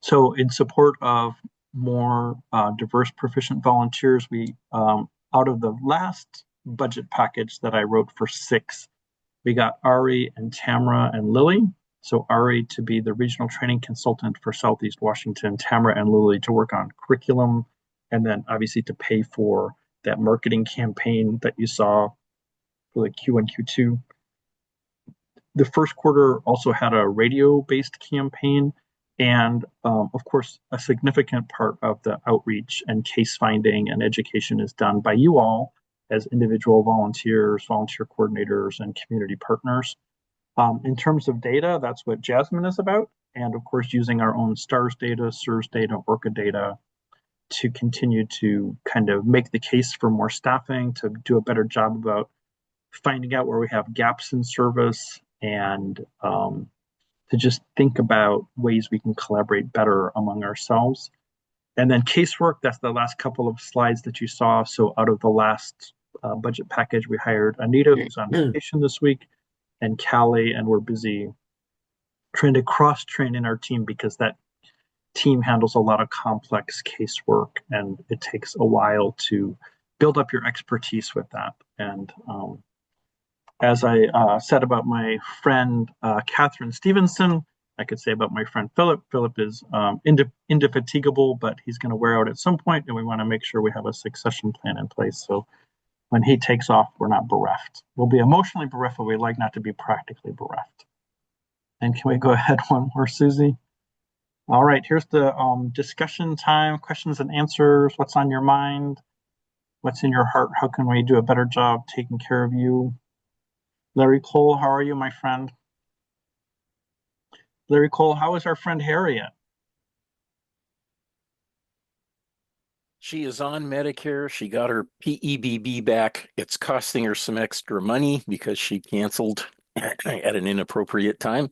Speaker 1: So in support of more diverse, proficient volunteers, we, out of the last budget package that I wrote for 6, we got Ari and Tamara and Lily. So Ari to be the regional training consultant for Southeast Washington, Tamara and Lily to work on curriculum, and then obviously to pay for that marketing campaign that you saw for the Q1, Q2. The first quarter also had a radio-based campaign, and of course, a significant part of the outreach and case finding and education is done by you all as individual volunteers, volunteer coordinators, and community partners. In terms of data, that's what Jasmine is about. And of course, using our own STARS data, SIRS data, ORCA data to continue to kind of make the case for more staffing, to do a better job about finding out where we have gaps in service, and to just think about ways we can collaborate better among ourselves. And then casework, that's the last couple of slides that you saw. So out of the last budget package, we hired Anita, who's on vacation this week, and Callie, and we're busy trying to cross-train in our team because that team handles a lot of complex casework, and it takes a while to build up your expertise with that. And as I said about my friend Catherine Stevenson, I could say about my friend Philip. Philip is indefatigable, but he's going to wear out at some point, and we want to make sure we have a succession plan in place. So when he takes off, we're not bereft. We'll be emotionally bereft, but we'd like not to be practically bereft. And can we go ahead one more, Susie? All right, here's the discussion time, questions and answers. What's on your mind? What's in your heart? How can we do a better job taking care of you? Larry Cole, how are you, my friend? Larry Cole, how is our friend Harriet?
Speaker 11: She is on Medicare. She got her PEBB back. It's costing her some extra money because she canceled at an inappropriate time.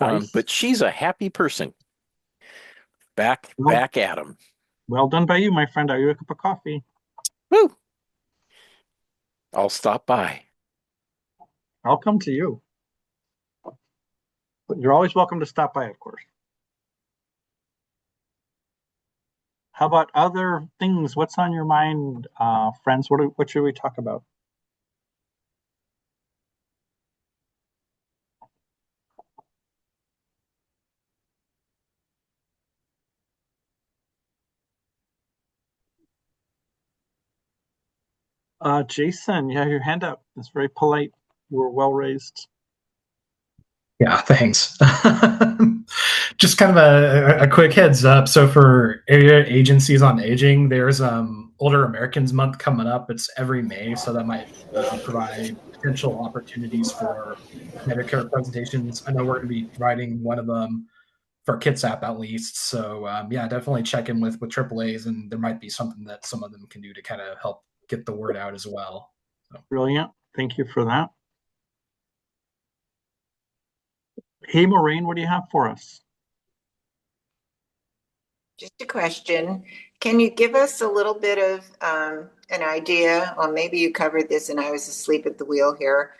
Speaker 1: Nice.
Speaker 11: But she's a happy person. Back at 'em.
Speaker 1: Well done by you, my friend. Are you a cup of coffee?
Speaker 11: Woo! I'll stop by.
Speaker 1: I'll come to you. But you're always welcome to stop by, of course. How about other things? What's on your mind, friends? What should we talk about? Jason, you have your hand up. That's very polite. You were well raised.
Speaker 12: Yeah, thanks. Just kind of a quick heads up. So for area agencies on aging, there's Older Americans Month coming up. It's every May, so that might provide potential opportunities for Medicare presentations. I know we're going to be providing one of them for Kitsap at least. So yeah, definitely check in with AAAs, and there might be something that some of them can do to kind of help get the word out as well. So.
Speaker 1: Brilliant. Thank you for that. Hey, Maureen, what do you have for us?
Speaker 13: Just a question. Can you give us a little bit of an idea, or maybe you covered this and I was asleep at the wheel here,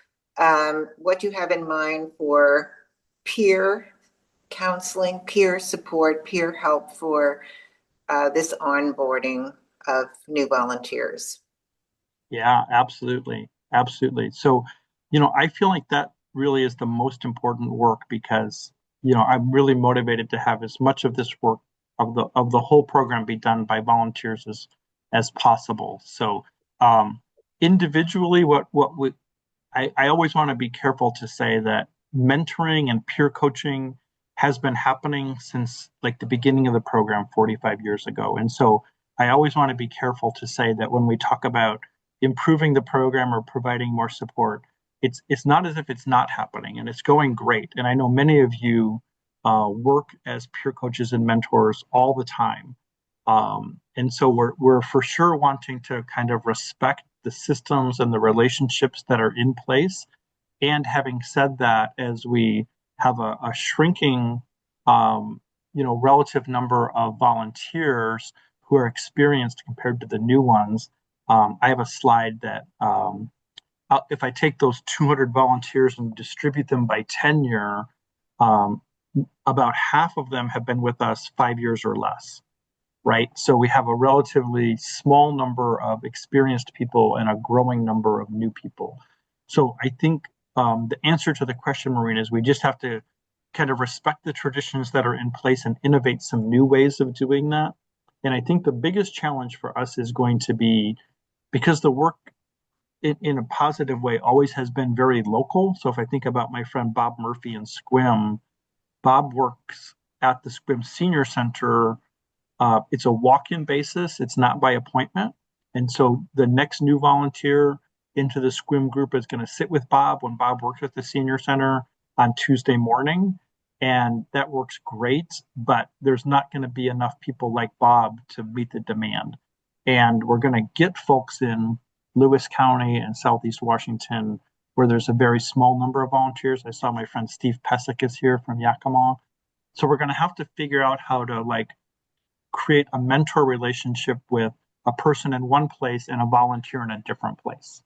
Speaker 13: what you have in mind for peer counseling, peer support, peer help for this onboarding of new volunteers?
Speaker 1: Yeah, absolutely. Absolutely. So, I feel like that really is the most important work because, I'm really motivated to have as much of this work of the whole program be done by volunteers as possible. So, individually, I always want to be careful to say that mentoring and peer coaching has been happening since like the beginning of the program 45 years ago. And so I always want to be careful to say that when we talk about improving the program or providing more support, it's not as if it's not happening, and it's going great. And I know many of you work as peer coaches and mentors all the time. And so we're for sure wanting to kind of respect the systems and the relationships that are in place. And having said that, as we have a shrinking, relative number of volunteers who are experienced compared to the new ones, I have a slide that if I take those 200 volunteers and distribute them by tenure, about half of them have been with us 5 years or less, right? So we have a relatively small number of experienced people and a growing number of new people. So I think the answer to the question, Maureen, is we just have to kind of respect the traditions that are in place and innovate some new ways of doing that. And I think the biggest challenge for us is going to be, because the work in a positive way always has been very local. So if I think about my friend Bob Murphy in Sequim, Bob works at the Sequim Senior Center. It's a walk-in basis. It's not by appointment. And so the next new volunteer into the SQUIM group is going to sit with Bob when Bob works at the senior center on Tuesday morning. And that works great, but there's not going to be enough people like Bob to meet the demand. And we're going to get folks in Lewis County and Southeast Washington where there's a very small number of volunteers. I saw my friend Steve Pesic is here from Yakima. So we're going to have to figure out how to like create a mentor relationship with a person in one place and a volunteer in a different place.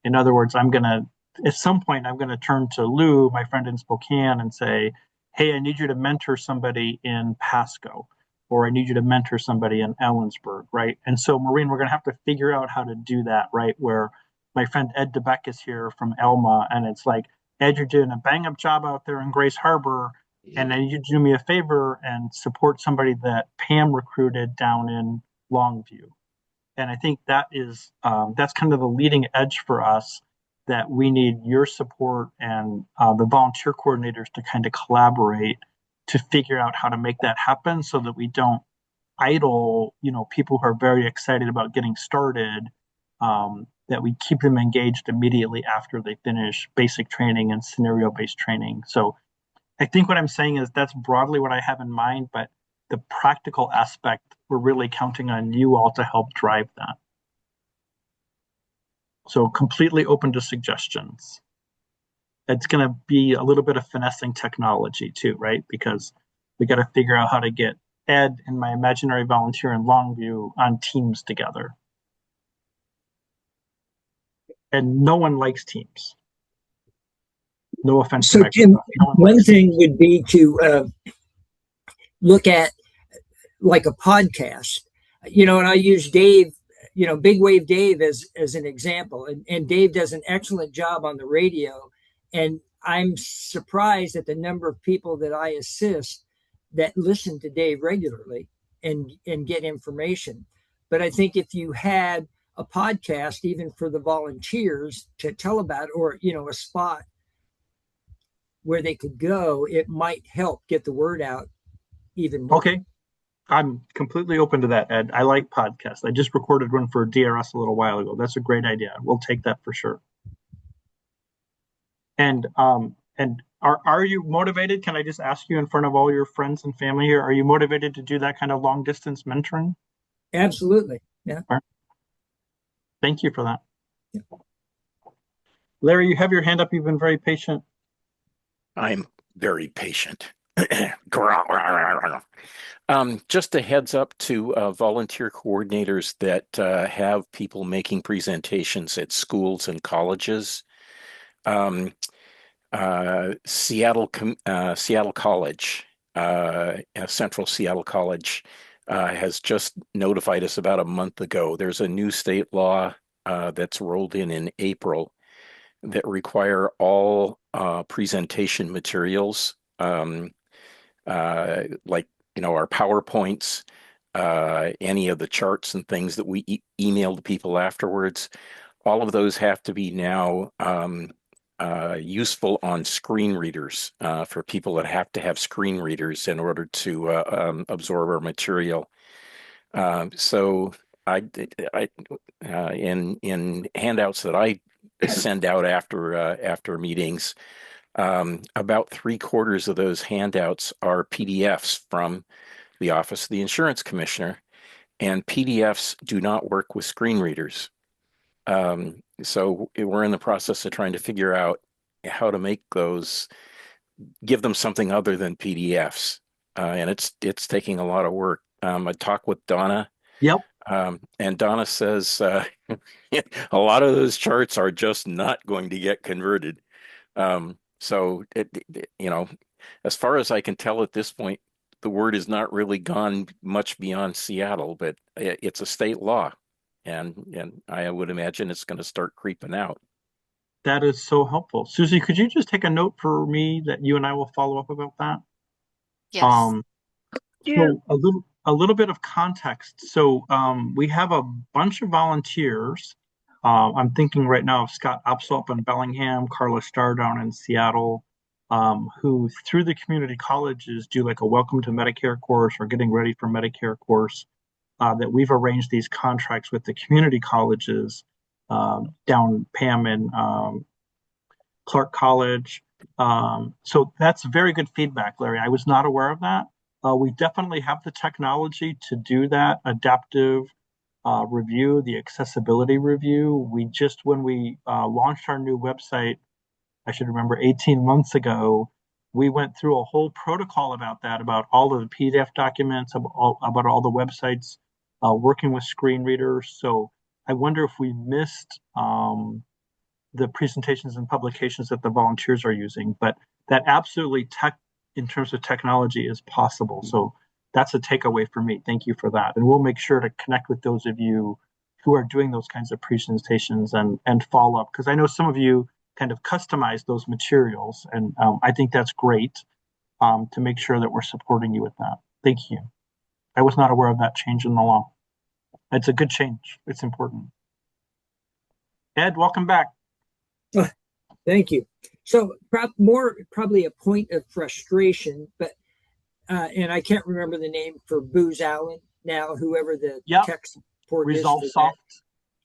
Speaker 1: In other words, at some point, I'm going to turn to Lou, my friend in Spokane, and say, hey, I need you to mentor somebody in Pasco, or I need you to mentor somebody in Ellensburg, right? And so, Maureen, we're going to have to figure out how to do that, right? Where my friend Ed DeBeck is here from Elma, and it's like, Ed, you're doing a bang up job out there in Grace Harbor, and I need you to do me a favor and support somebody that Pam recruited down in Longview. And I think that's kind of the leading edge for us, that we need your support and the volunteer coordinators to kind of collaborate to figure out how to make that happen so that we don't idle, people who are very excited about getting started, that we keep them engaged immediately after they finish basic training and scenario-based training. So I think what I'm saying is that's broadly what I have in mind, but the practical aspect, we're really counting on you all to help drive that. So completely open to suggestions. It's going to be a little bit of finessing technology too, right? Because we got to figure out how to get Ed and my imaginary volunteer in Longview on teams together. And no one likes teams. No offense to
Speaker 14: So, Tim,
Speaker 1: no
Speaker 14: one thing would be to look at like a podcast, and I use Dave, Big Wave Dave as an example. And Dave does an excellent job on the radio. And I'm surprised at the number of people that I assist that listen to Dave regularly and get information. But I think if you had a podcast, even for the volunteers to tell about, or, a spot where they could go, it might help get the word out even more.
Speaker 1: Okay. I'm completely open to that, Ed. I like podcasts. I just recorded one for DRS a little while ago. That's a great idea. We'll take that for sure. And are you motivated? Can I just ask you in front of all your friends and family here, are you motivated to do that kind of long distance mentoring?
Speaker 14: Absolutely. Yeah.
Speaker 1: Right. Thank you for that. Yeah. Larry, you have your hand up. You've been very patient.
Speaker 11: I'm very patient. Just a heads up to volunteer coordinators that have people making presentations at schools and colleges. Seattle College, Central Seattle College, has just notified us about a month ago. There's a new state law that's rolled in April that require all presentation materials, like our PowerPoints, any of the charts and things that we email to people afterwards. All of those have to be now useful on screen readers for people that have to have screen readers in order to absorb our material. So in handouts that I send out after meetings, about 3/4 of those handouts are PDFs from the Office of the Insurance Commissioner, and PDFs do not work with screen readers. So we're in the process of trying to figure out how to make those, give them something other than PDFs, and it's taking a lot of work. I talked with Donna.
Speaker 1: Yep.
Speaker 11: And Donna says a lot of those charts are just not going to get converted. So as far as I can tell at this point, the word has not really gone much beyond Seattle, but it's a state law, and I would imagine it's going to start creeping out.
Speaker 1: That is so helpful. Susie, could you just take a note for me that you and I will follow up about that?
Speaker 4: Yes.
Speaker 1: So a little bit of context. So we have a bunch of volunteers. I'm thinking right now of Scott Opsel up in Bellingham, Carla Starr down in Seattle, who through the community colleges do like a welcome to Medicare course or getting ready for Medicare course. that we've arranged these contracts with the community colleges down Pam and Clark College. So that's very good feedback, Larry. I was not aware of that. We definitely have the technology to do that adaptive review, the accessibility review. When we launched our new website, I should remember 18 months ago, we went through a whole protocol about that, about all of the PDF documents, about all the websites, working with screen readers. So I wonder if we missed the presentations and publications that the volunteers are using, but that absolutely in terms of technology is possible. So that's a takeaway for me. Thank you for that. And we'll make sure to connect with those of you who are doing those kinds of presentations and follow up, because I know some of you kind of customize those materials. And I think that's great to make sure that we're supporting you with that. Thank you. I was not aware of that change in the law. It's a good change. It's important. Ed, welcome back.
Speaker 14: Thank you. So probably a point of frustration, but and I can't remember the name for Booz Allen now, whoever the tech support
Speaker 1: Resolve
Speaker 14: is.
Speaker 1: Soft.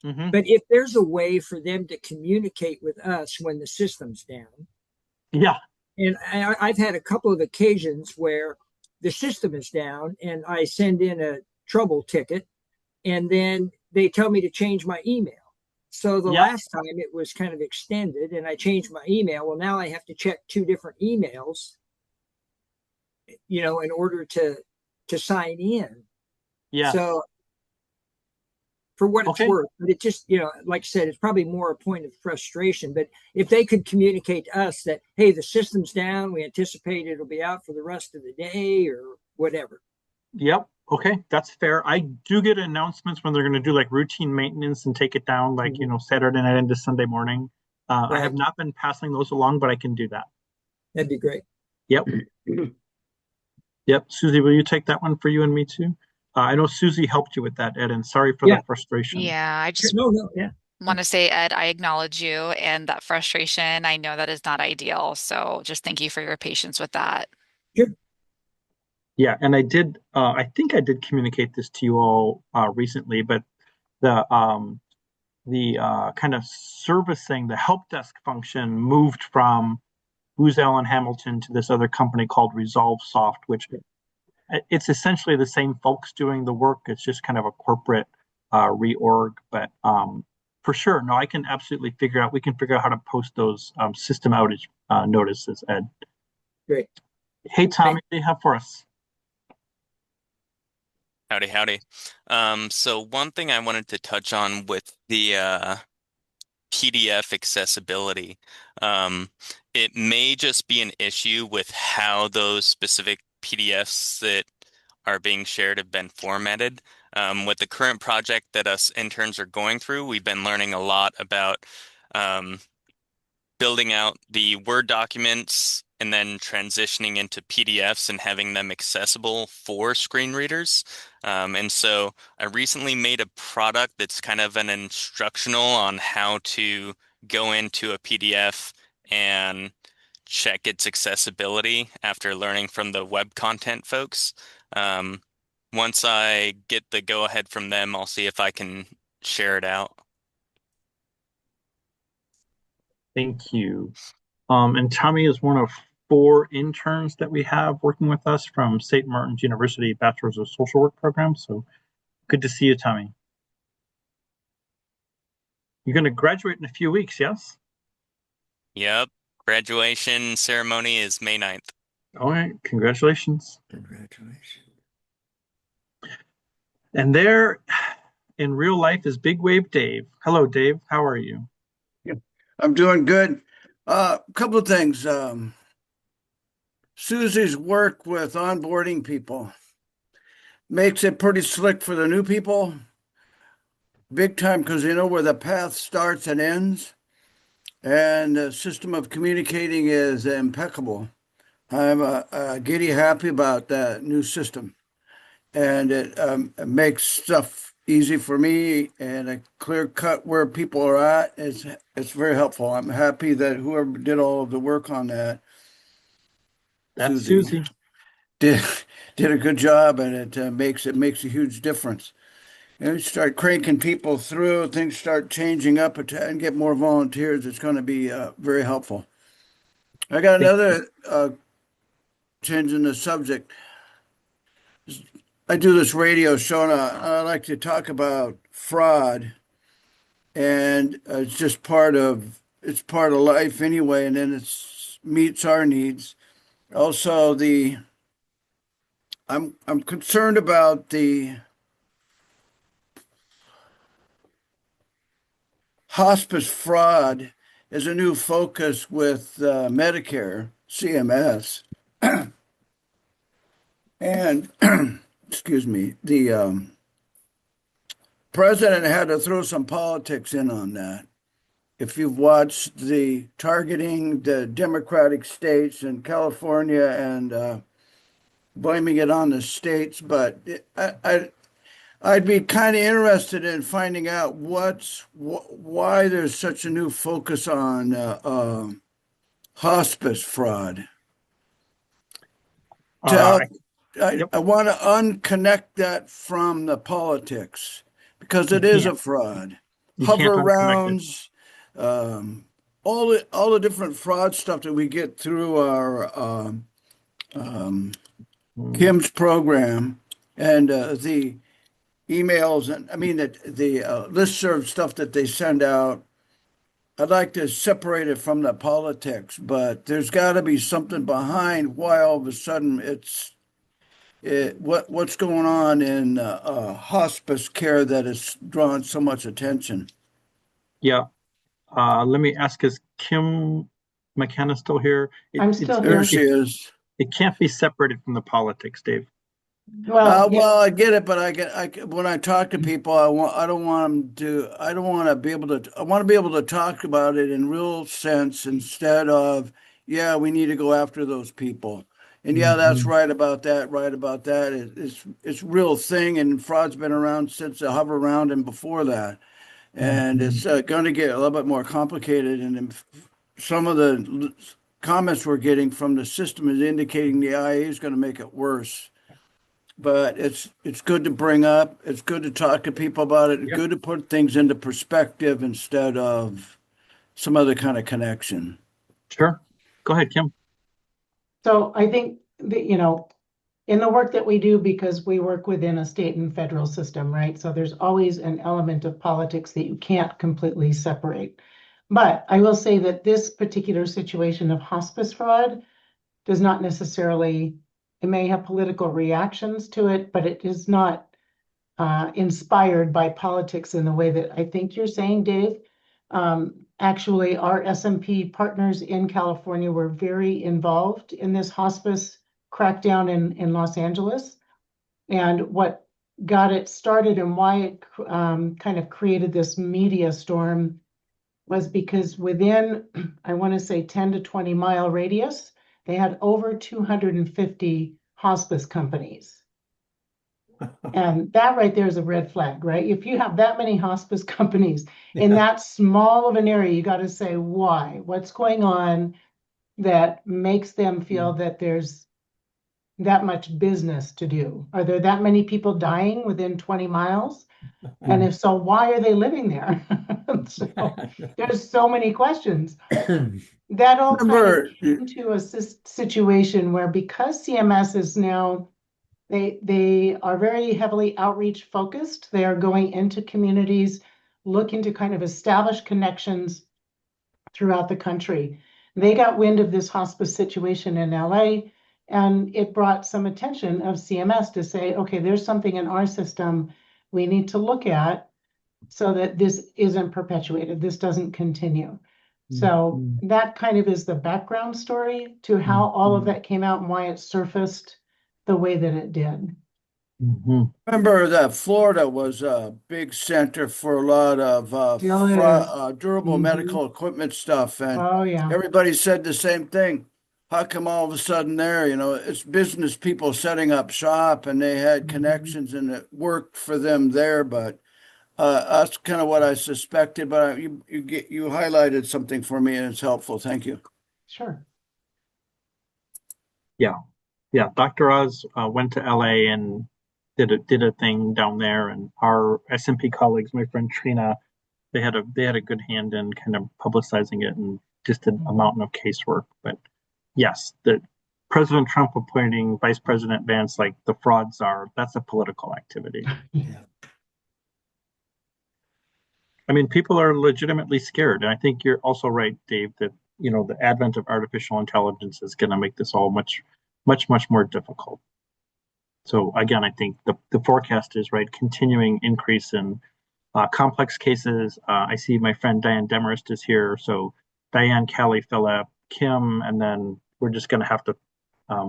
Speaker 14: But if there's a way for them to communicate with us when the system's down.
Speaker 1: Yeah.
Speaker 14: And I've had a couple of occasions where the system is down and I send in a trouble ticket and then they tell me to change my email. So the last time it was kind of extended and I changed my email. Well, now I have to check 2 different emails, in order to sign in.
Speaker 1: Yeah.
Speaker 14: So for what it's worth, but it just, like I said, it's probably more a point of frustration. But if they could communicate to us that, hey, the system's down, we anticipate it'll be out for the rest of the day or whatever.
Speaker 1: Yep. Okay, that's fair. I do get announcements when they're going to do like routine maintenance and take it down, like, Saturday night into Sunday morning. Right. I have not been passing those along, but I can do that.
Speaker 14: That'd be great.
Speaker 1: Yep. Yep. Susie, will you take that one for you and me too? I know Susie helped you with that, Ed, and sorry for the frustration.
Speaker 4: Yeah, I just want to say, Ed, I acknowledge you and that frustration. I know that is not ideal. So just thank you for your patience with that.
Speaker 14: Good.
Speaker 1: Yeah, and I think I did communicate this to you all recently, but the kind of servicing, the help desk function moved from Booz Allen Hamilton to this other company called Resolve Soft, which it's essentially the same folks doing the work. It's just kind of a corporate reorg, but for sure, no, I can absolutely we can figure out how to post those system outage notices, Ed.
Speaker 14: Great.
Speaker 1: Hey, Tommy, what do you have for us?
Speaker 15: Howdy. So one thing I wanted to touch on with the PDF accessibility, it may just be an issue with how those specific PDFs that are being shared have been formatted. With the current project that us interns are going through, we've been learning a lot about building out the Word documents and then transitioning into PDFs and having them accessible for screen readers. And so I recently made a product that's kind of an instructional on how to go into a PDF and check its accessibility after learning from the web content folks. Once I get the go-ahead from them, I'll see if I can share it out.
Speaker 1: Thank you. And Tommy is one of 4 interns that we have working with us from St. Martin's University Bachelor's of Social Work program. So good to see you, Tommy. You're going to graduate in a few weeks, yes?
Speaker 15: Yep. Graduation ceremony is May 9th.
Speaker 1: All right. Congratulations.
Speaker 9: Congratulations.
Speaker 1: And there in real life is Big Wave Dave. Hello, Dave. How are you?
Speaker 16: I'm doing good. A couple of things. Susie's work with onboarding people makes it pretty slick for the new people. Big time, because they know where the path starts and ends. And the system of communicating is impeccable. I'm giddy happy about that new system. And it makes stuff easy for me and a clear cut where people are at. It's very helpful. I'm happy that whoever did all of the work on that,
Speaker 1: that's Susie,
Speaker 16: did a good job, and it makes a huge difference. and you start cranking people through, things start changing up and get more volunteers, it's going to be very helpful. I got another change in the subject. I do this radio show, and I like to talk about fraud, and it's part of life anyway, and then it meets our needs. Also, I'm concerned about the hospice fraud as a new focus with Medicare, CMS, and excuse me, the president had to throw some politics in on that. If you've watched the targeting the Democratic states in California and blaming it on the states, but I'd be kind of interested in finding out why there's such a new focus on hospice fraud. I want to unconnect that from the politics because it is a fraud. Hover rounds, all the different fraud stuff that we get through our Kim's program and the emails and the listserv stuff that they send out. I'd like to separate it from the politics, but there's got to be something behind why all of a sudden what's going on in hospice care that has drawn so much attention.
Speaker 1: Yeah. Let me ask, is Kim McKenna still here?
Speaker 7: I'm still here.
Speaker 16: There she is.
Speaker 1: It can't be separated from the politics, Dave.
Speaker 16: Well, I get it, but when I talk to people, I want to be able to talk about it in real sense instead of, yeah, we need to go after those people. And yeah, that's right about that, right about that. It's real thing, and fraud's been around since the hover round and before that. And it's going to get a little bit more complicated. And some of the comments we're getting from the system is indicating the IA is going to make it worse. But it's good to bring up. It's good to talk to people about it. It's good to put things into perspective instead of some other kind of connection.
Speaker 1: Sure. Go ahead, Kim.
Speaker 7: So I think that, in the work that we do, because we work within a state and federal system, right? So there's always an element of politics that you can't completely separate. But I will say that this particular situation of hospice fraud does not necessarily, it may have political reactions to it, but it is not inspired by politics in the way that I think you're saying, Dave. Actually, our SMP partners in California were very involved in this hospice crackdown in Los Angeles. And what got it started and why it kind of created this media storm was because within, I want to say 10 to 20 mile radius, they had over 250 hospice companies. And that right there is a red flag, right? If you have that many hospice companies in that small of an area, you got to say why? What's going on that makes them feel that there's that much business to do? Are there that many people dying within 20 miles? And if so, why are they living there? So there's so many questions. That all kind of came to a situation where, because CMS is now, they are very heavily outreach focused. They are going into communities, looking to kind of establish connections throughout the country. They got wind of this hospice situation in LA, and it brought some attention of CMS to say, okay, there's something in our system we need to look at so that this isn't perpetuated, this doesn't continue. So that kind of is the background story to how all of that came out and why it surfaced the way that it did.
Speaker 16: Remember that Florida was a big center for a lot of durable medical equipment stuff, and everybody said the same thing. How come all of a sudden there, it's business people setting up shop and they had connections and it worked for them there, but that's kind of what I suspected. But you highlighted something for me and it's helpful. Thank you.
Speaker 7: Sure.
Speaker 1: Yeah. Dr. Oz went to LA and did a thing down there, and our SMP colleagues, my friend Trina, they had a good hand in kind of publicizing it and just did a mountain of casework. But yes, the President Trump appointing Vice President Vance like the fraud czar, that's a political activity.
Speaker 9: Yeah.
Speaker 1: I mean, people are legitimately scared. And I think you're also right, Dave, that, you know, the advent of artificial intelligence is going to make this all much more difficult. So again, I think the forecast is right, continuing increase in complex cases. I see my friend Diane Demarest is here. So Diane, Callie, Philip, Kim, and then we're just going to have to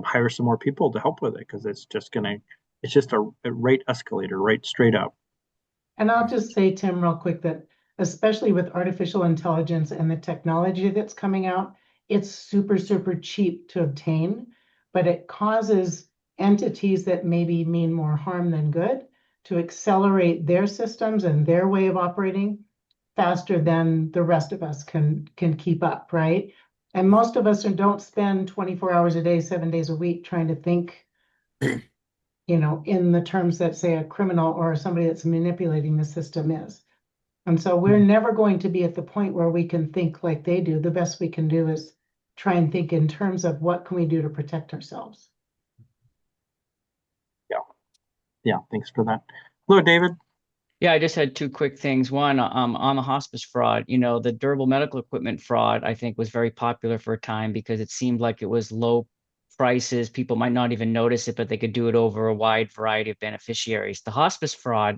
Speaker 1: hire some more people to help with it because it's just a rate escalator right straight up.
Speaker 7: And I'll just say, Tim, real quick, that especially with artificial intelligence and the technology that's coming out, it's super, super cheap to obtain, but it causes entities that maybe mean more harm than good to accelerate their systems and their way of operating faster than the rest of us can keep up, right? And most of us don't spend 24 hours a day, 7 days a week trying to think, you know, in the terms that, say, a criminal or somebody that's manipulating the system is. And so we're never going to be at the point where we can think like they do. The best we can do is try and think in terms of what can we do to protect ourselves.
Speaker 1: Yeah, thanks for that. Hello, David.
Speaker 17: Yeah, I just had two quick things. One, on the hospice fraud, you know, the durable medical equipment fraud, I think, was very popular for a time because it seemed like it was low prices. People might not even notice it, but they could do it over a wide variety of beneficiaries. The hospice fraud,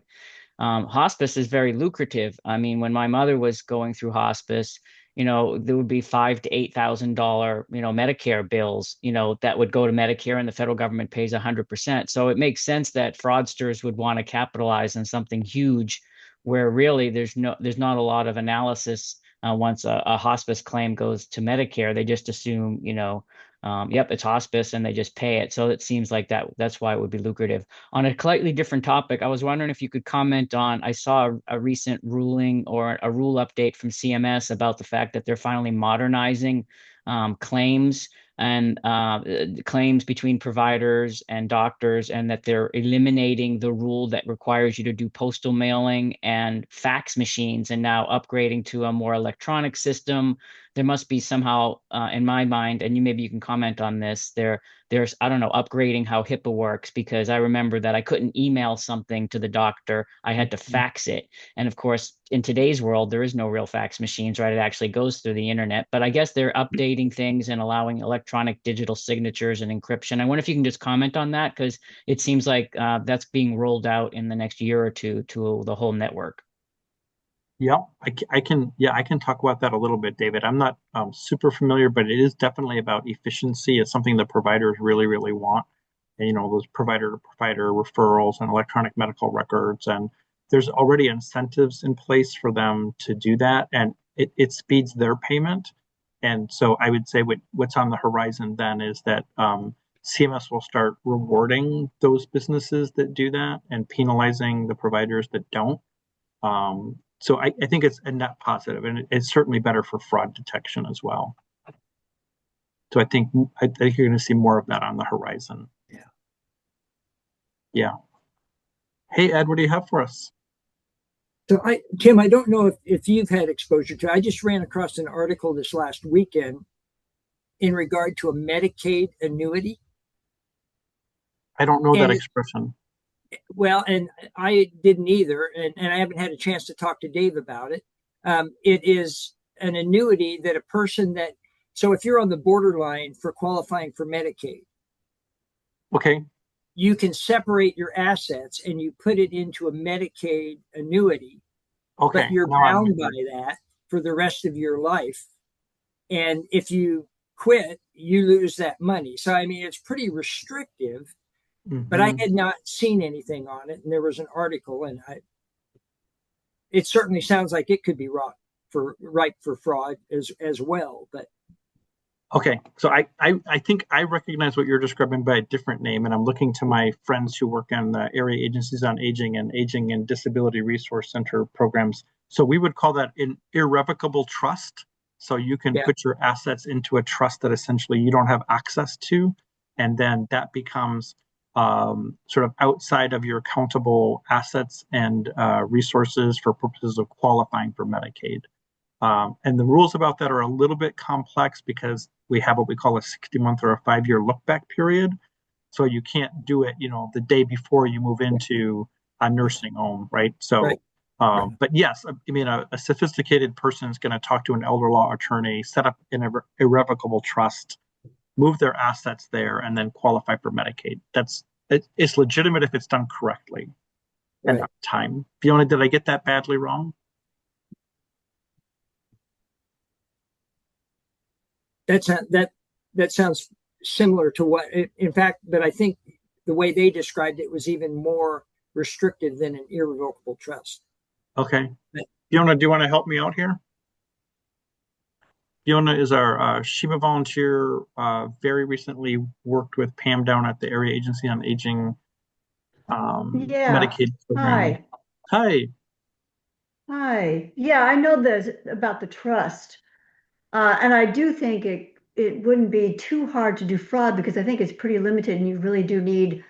Speaker 17: hospice is very lucrative. I mean, when my mother was going through hospice, you know, there would be $5,000 to $8,000, you know, Medicare bills, you know, that would go to Medicare and the federal government pays 100%. So it makes sense that fraudsters would want to capitalize on something huge where really there's not a lot of analysis once a hospice claim goes to Medicare. They just assume, you know, yep, it's hospice and they just pay it. So it seems like that's why it would be lucrative. On a slightly different topic, I was wondering if you could comment on, I saw a recent ruling or a rule update from CMS about the fact that they're finally modernizing claims and claims between providers and doctors, and that they're eliminating the rule that requires you to do postal mailing and fax machines and now upgrading to a more electronic system. There must be somehow, in my mind, and maybe you can comment on this, there's, I don't know, upgrading how HIPAA works, because I remember that I couldn't email something to the doctor. I had to fax it. And of course, in today's world, there is no real fax machines, right? It actually goes through the internet. But I guess they're updating things and allowing electronic digital signatures and encryption. I wonder if you can just comment on that, because it seems like that's being rolled out in the next year or two to the whole network.
Speaker 1: Yeah, I can talk about that a little bit, David. I'm not super familiar, but it is definitely about efficiency. It's something that providers really want. And, you know, those provider to provider referrals and electronic medical records. And there's already incentives in place for them to do that. And it speeds their payment. And so I would say what's on the horizon then is that CMS will start rewarding those businesses that do that and penalizing the providers that don't. So I think it's a net positive, and it's certainly better for fraud detection as well. So I think you're going to see more of that on the horizon. Yeah. Hey, Ed, what do you have for us?
Speaker 14: So Tim, I don't know if you've had exposure to, I just ran across an article this last weekend in regard to a Medicaid annuity.
Speaker 1: I don't know that expression.
Speaker 14: Well, and I didn't either, and I haven't had a chance to talk to Dave about it. It is an annuity that a person that, so if you're on the borderline for qualifying for Medicaid,
Speaker 1: okay,
Speaker 14: you can separate your assets and you put it into a Medicaid annuity.
Speaker 1: Okay,
Speaker 14: but you're bound by that for the rest of your life. And if you quit, you lose that money. So, I mean, it's pretty restrictive. But I had not seen anything on it, and there was an article, and it certainly sounds like it could be ripe for fraud as well. But
Speaker 1: okay, so I think I recognize what you're describing by a different name, and I'm looking to my friends who work in the area agencies on aging and disability resource center programs. So we would call that an irrevocable trust. So you can put your assets into a trust that essentially you don't have access to, and then that becomes sort of outside of your countable assets and resources for purposes of qualifying for Medicaid. And the rules about that are a little bit complex because we have what we call a 60-month or a 5-year look back period. So you can't do it, the day before you move into a nursing home, right? So, but yes, I mean, a sophisticated person is going to talk to an elder law attorney, set up an irrevocable trust, move their assets there, and then qualify for Medicaid. It's legitimate if it's done correctly and on time. Fiona, did I get that badly wrong?
Speaker 14: That sounds similar to what, in fact, but I think the way they described it was even more restrictive than an irrevocable trust.
Speaker 1: Okay. Fiona, do you want to help me out here? Fiona is our SHIBA volunteer, very recently worked with Pam down at the Area Agency on Aging Medicaid program.
Speaker 18: Hi.
Speaker 1: Hi.
Speaker 18: Yeah, I know about the trust. And I do think it wouldn't be too hard to do fraud because I think it's pretty limited and you really do need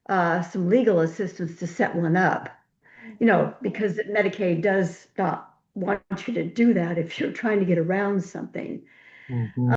Speaker 18: some legal assistance to set one up. Because Medicaid does not want you to do that if you're trying to get around something.